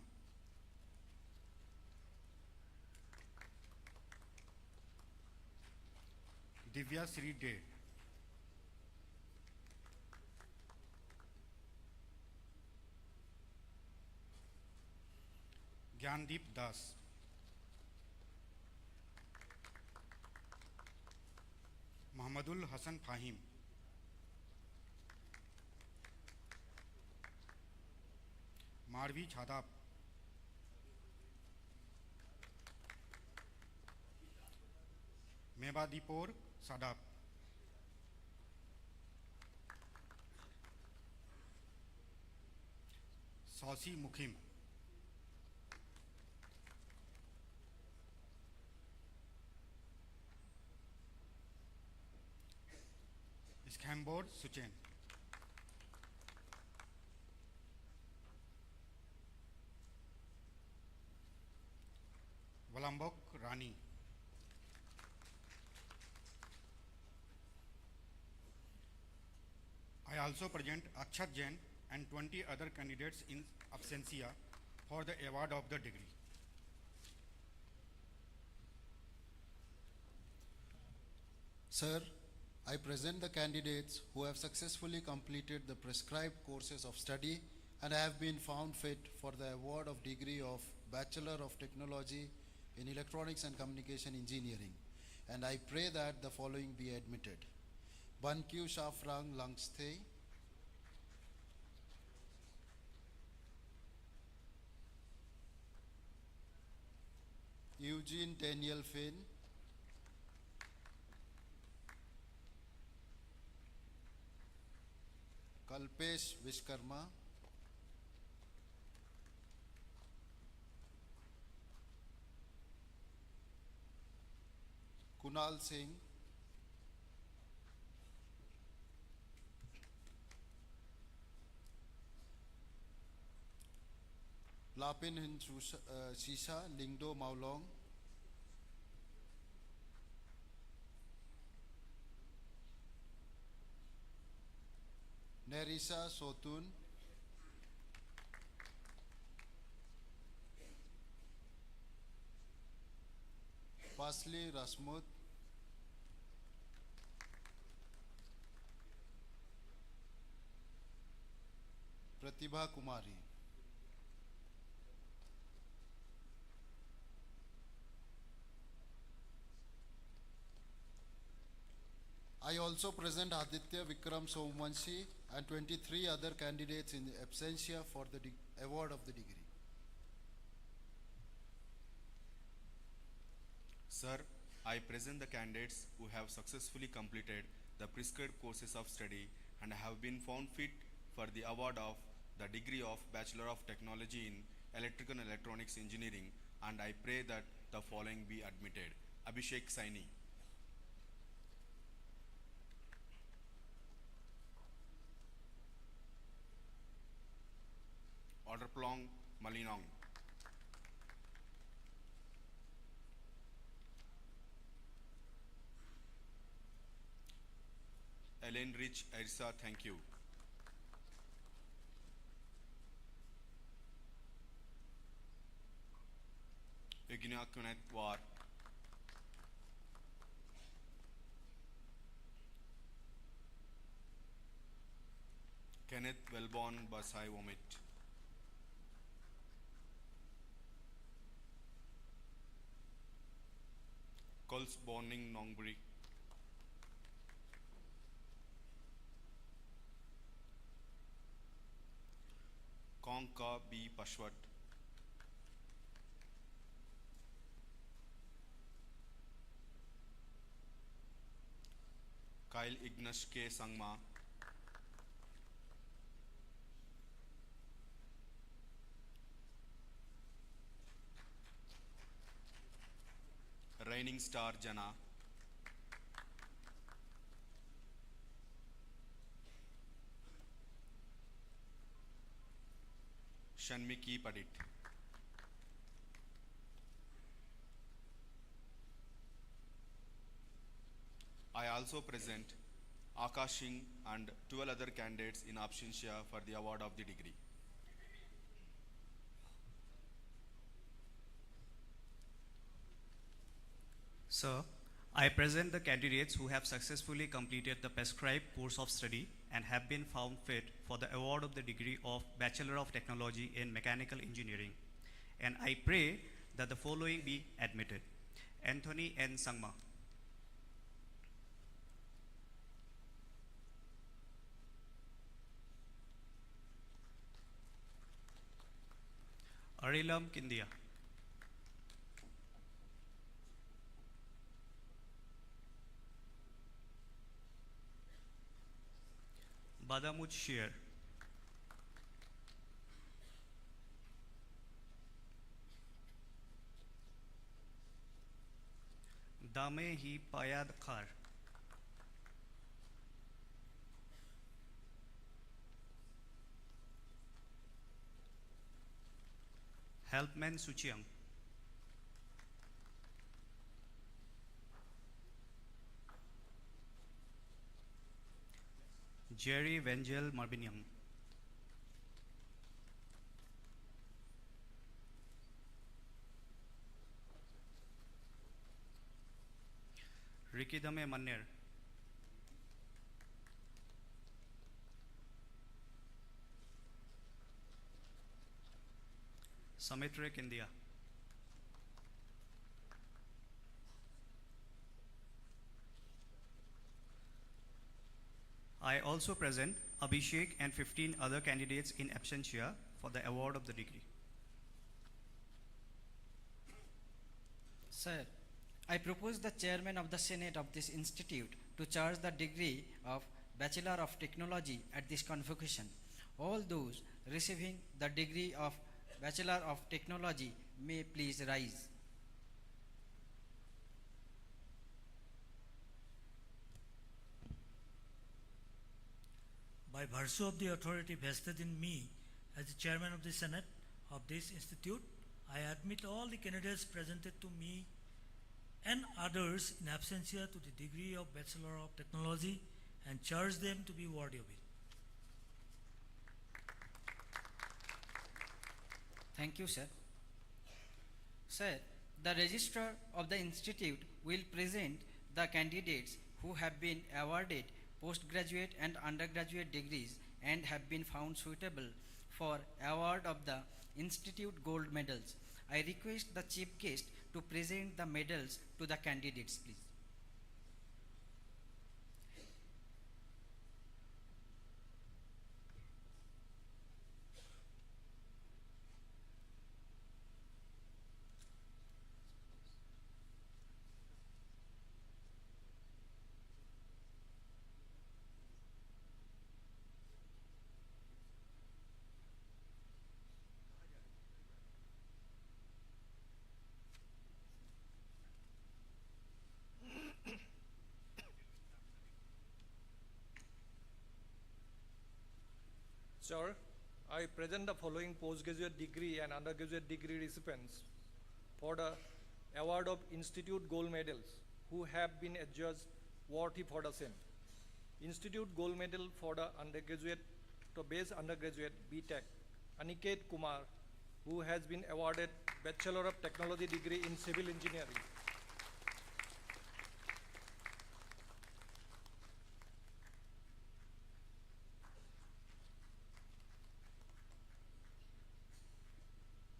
Divya Sri De, Gyandeep Das, Muhammadul Hassan Fahim, Marvi Chadap, Mebadipur Sadap, Sausi Mukhim, Skambod Suchen, Walambok Rani, I also present Akshat Jain and 20 other candidates in absentia for the award of the degree. Sir, I present the candidates who have successfully completed the prescribed courses of study and I have been found fit for the award of degree of Bachelor of Technology in Electronics and Communication Engineering, and I pray that the following be admitted. Ban Q Shafrang Langstey, Eugene Daniel Finn, Kalpesh Vishkarma, Kunal Singh, Lapin Hin Shisha Lingdo Maulong, Nerissa Sotun, Pasli Rasmut, Pratibha Kumari. I also present Aditya Vikram Somvanshi and 23 other candidates in absentia for the award of the degree. Sir, I present the candidates who have successfully completed the prescribed courses of study and have been found fit for the award of the degree of Bachelor of Technology in Electrical and Electronics Engineering, and I pray that the following be admitted. Abhishek Saini, Orderplong Malinong, Ellen Rich Ersa, thank you. Igna Kunet War, Kenneth Welborn Basai Womit, Coles Borning Nongbury, Kongka B. Pashwat, Kyle Ignash K. Sangma, Raining Star Jana, Shanmiki Padit, I also present Akash Singh and 12 other candidates in absentia for the award of the degree. Sir, I present the candidates who have successfully completed the prescribed course of study and have been found fit for the award of the degree of Bachelor of Technology in Mechanical Engineering, and I pray that the following be admitted. Anthony N. Sangma, Arilam Kindia, Badamut Shear, Dame Hi Payad Khar, Helpman Suchiang, Jerry Vengel Marbinium, Rikidame Manner, Samitrek, India. I also present Abhishek and 15 other candidates in absentia for the award of the degree. Sir, I propose the chairman of the Senate of this institute to charge the degree of Bachelor of Technology at this convocation. All those receiving the degree of Bachelor of Technology may please rise. By virtue of the authority vested in me as the chairman of the Senate of this institute, I admit all the candidates presented to me and others in absentia to the degree of Bachelor of Technology and charge them to be worthy of it. Thank you, sir. Sir, the registrar of the institute will present the candidates who have been awarded postgraduate and undergraduate degrees and have been found suitable for award of the institute gold medals. I request the chief guest to present the medals to the candidates, please. Sir, I present the following postgraduate degree and undergraduate degree recipients for the award of Institute Gold Medals who have been adjudged worthy for the same. Institute Gold Medal for the undergraduate to base undergraduate BTech, Aniket Kumar, who has been awarded Bachelor of Technology degree in Civil Engineering.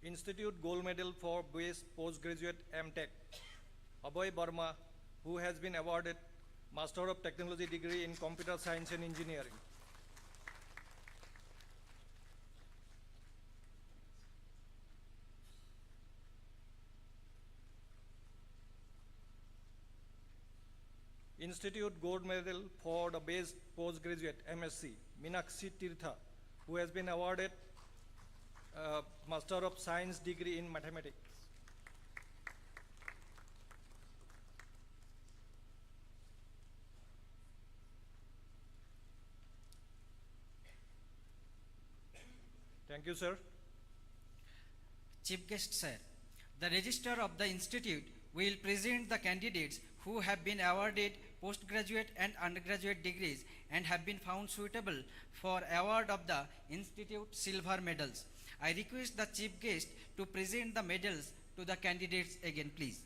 Institute Gold Medal for Base Postgraduate MTech, Abhay Burma, who has been awarded Master of Technology degree in Computer Science and Engineering. Institute Gold Medal for the Base Postgraduate MSc, Minakshi Tirtha, who has been awarded Master of Science degree in Mathematics. Thank you, sir. Chief guest, sir, the registrar of the institute will present the candidates who have been awarded postgraduate and undergraduate degrees and have been found suitable for award of the institute silver medals. I request the chief guest to present the medals to the candidates again, please.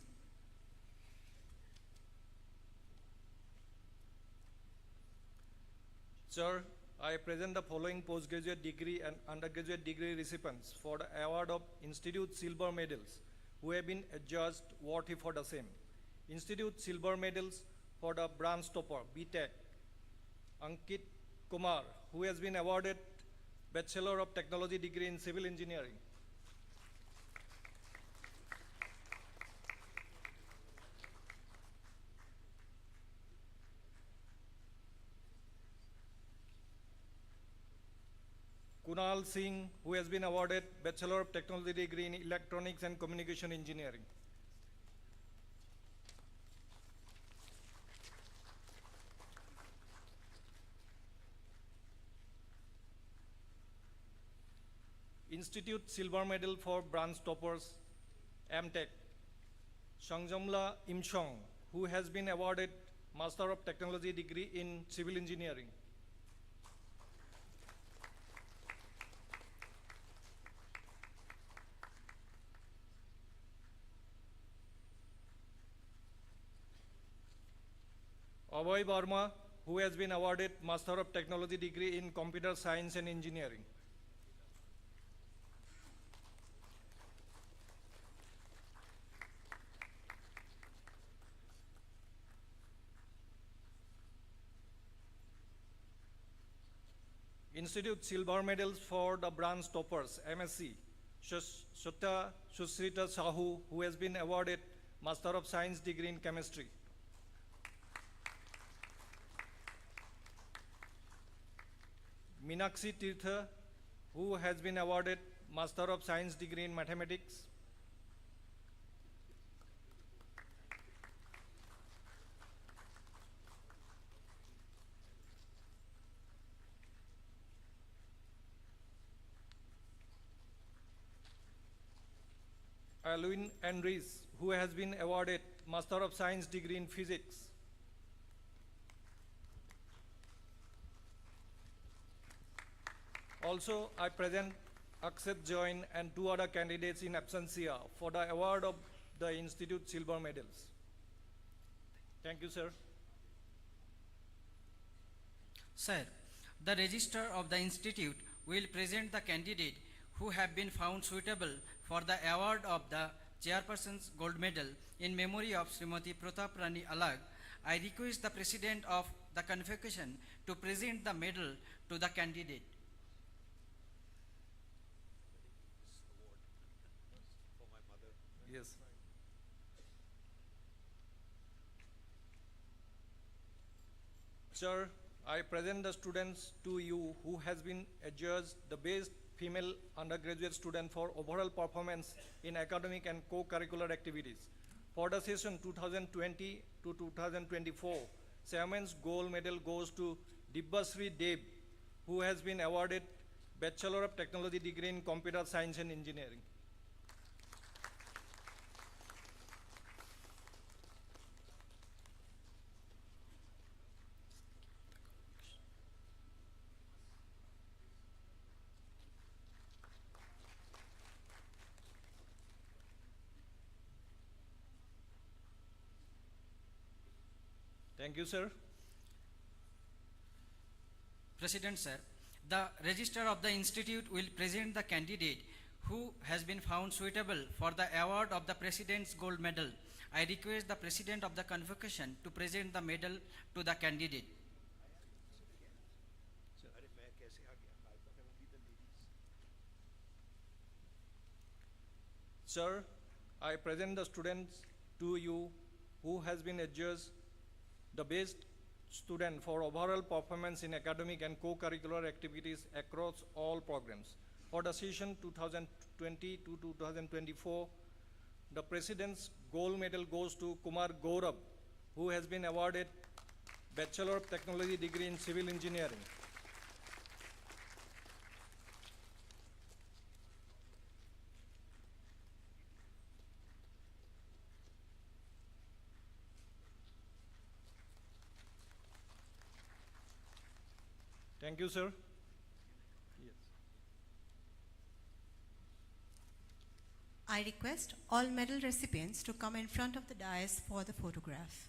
Sir, I present the following postgraduate degree and undergraduate degree recipients for the award of Institute Silver Medals who have been adjudged worthy for the same. Institute Silver Medals for the branch topper, BTech, Ankit Kumar, who has been awarded Bachelor of Technology degree in Civil Engineering. Kunal Singh, who has been awarded Bachelor of Technology degree in Electronics and Communication Engineering. Institute Silver Medal for branch toppers, MTech, Shangjamla Imshong, who has been awarded Master of Technology degree in Civil Engineering. Abhay Burma, who has been awarded Master of Technology degree in Computer Science and Engineering. Institute silver medals for the branch toppers, MSc, Shutta Susrita Sahu, who has been awarded Master of Science degree in Chemistry. Minakshi Tirtha, who has been awarded Master of Science degree in Mathematics. Alwin Andres, who has been awarded Master of Science degree in Physics. Also, I present Akshat Jain and 2 other candidates in absentia for the award of the Institute silver medals. Thank you, sir. Sir, the registrar of the institute will present the candidate who have been found suitable for the award of the chairperson's gold medal in memory of Srimati Pratap Rani Alag. I request the president of the convocation to present the medal to the candidate. Yes. Sir, I present the students to you who has been adjudged the best female undergraduate student for overall performance in academic and co-curricular activities. For the session 2020 to 2024, Chairman's gold medal goes to Dibbasri Dev, who has been awarded Bachelor of Technology degree in Computer Science and Engineering. Thank you, sir. President, sir, the registrar of the institute will present the candidate who has been found suitable for the award of the President's Gold Medal. I request the President of the Convocation to present the medal to the candidate. Sir, I present the students to you who has been adjudged the best student for overall performance in academic and co-curricular activities across all programs. For the session 2020 to 2024, the President's Gold Medal goes to Kumar Gaurav, who has been awarded Bachelor of Technology degree in Civil Engineering. Thank you, sir. Yes. I request all medal recipients to come in front of the dais for the photograph.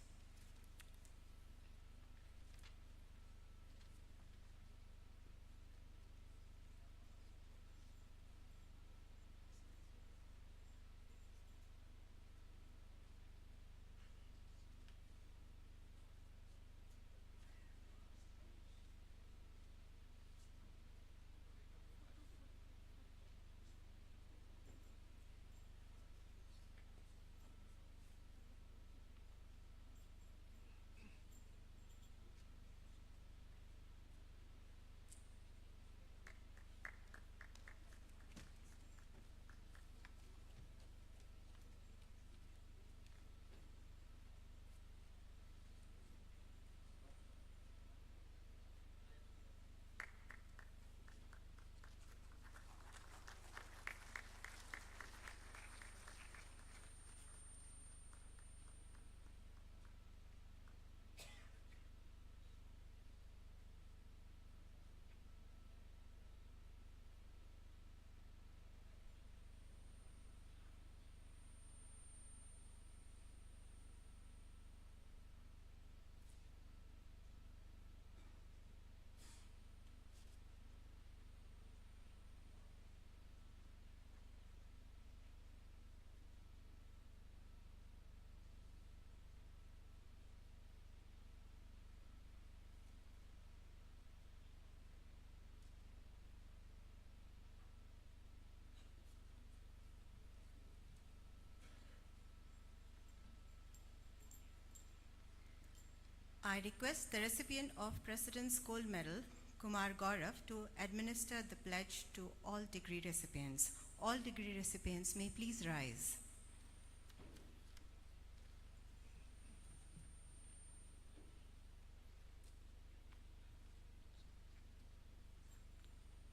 I request the recipient of President's Gold Medal, Kumar Gaurav, to administer the pledge to all degree recipients. All degree recipients may please rise.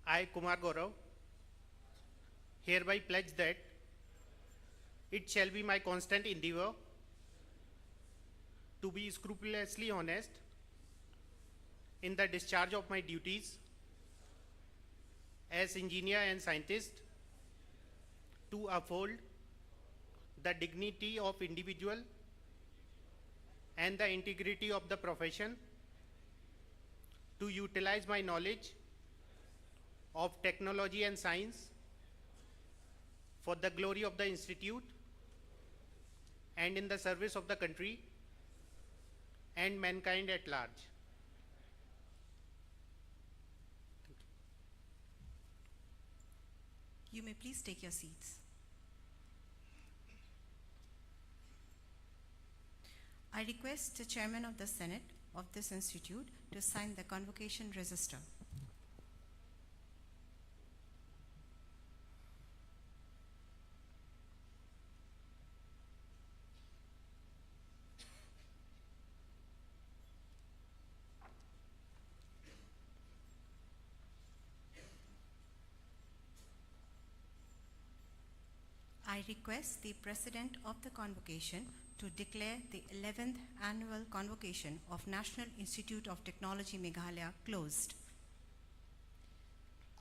I, Kumar Gaurav, hereby pledge that it shall be my constant endeavor to be scrupulously honest in the discharge of my duties as engineer and scientist, to uphold the dignity of individual and the integrity of the profession, to utilize my knowledge of technology and science for the glory of the institute and in the service of the country and mankind at large. You may please take your seats. I request the Chairman of the Senate of this institute to sign the convocation register. I request the President of the Convocation to declare the 11th Annual Convocation of National Institute of Technology Meghalaya closed.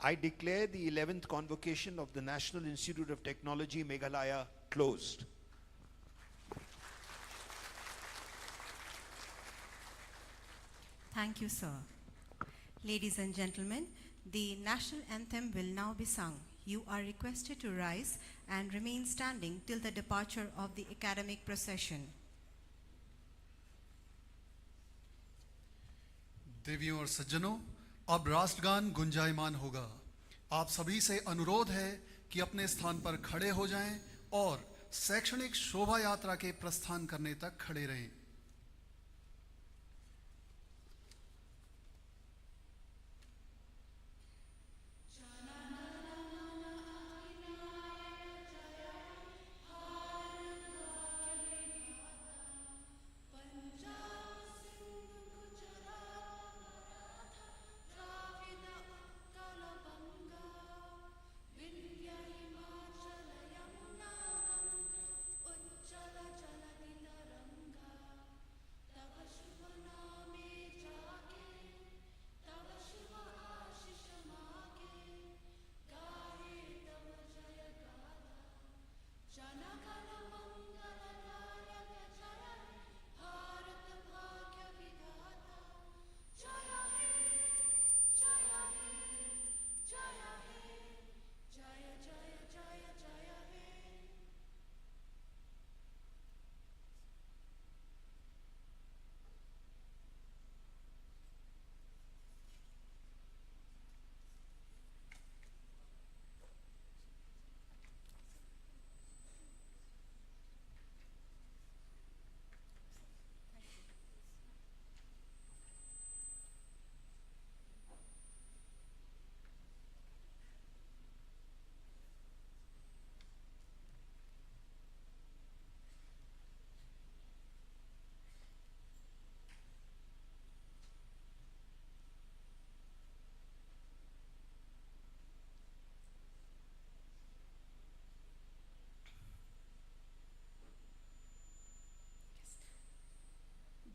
I declare the 11th Convocation of the National Institute of Technology Meghalaya closed. Thank you, sir. Ladies and gentlemen, the national anthem will now be sung. You are requested to rise and remain standing till the departure of the academic procession. देवियों और सज्जनों, अब राष्ट्रगान गुंजायमान होगा। आप सभी से अनुरोध है कि अपने स्थान पर खड़े हो जाएं और शैक्षणिक शोभा यात्रा के प्रस्थान करने तक खड़े रहें।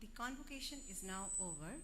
The convocation is now over.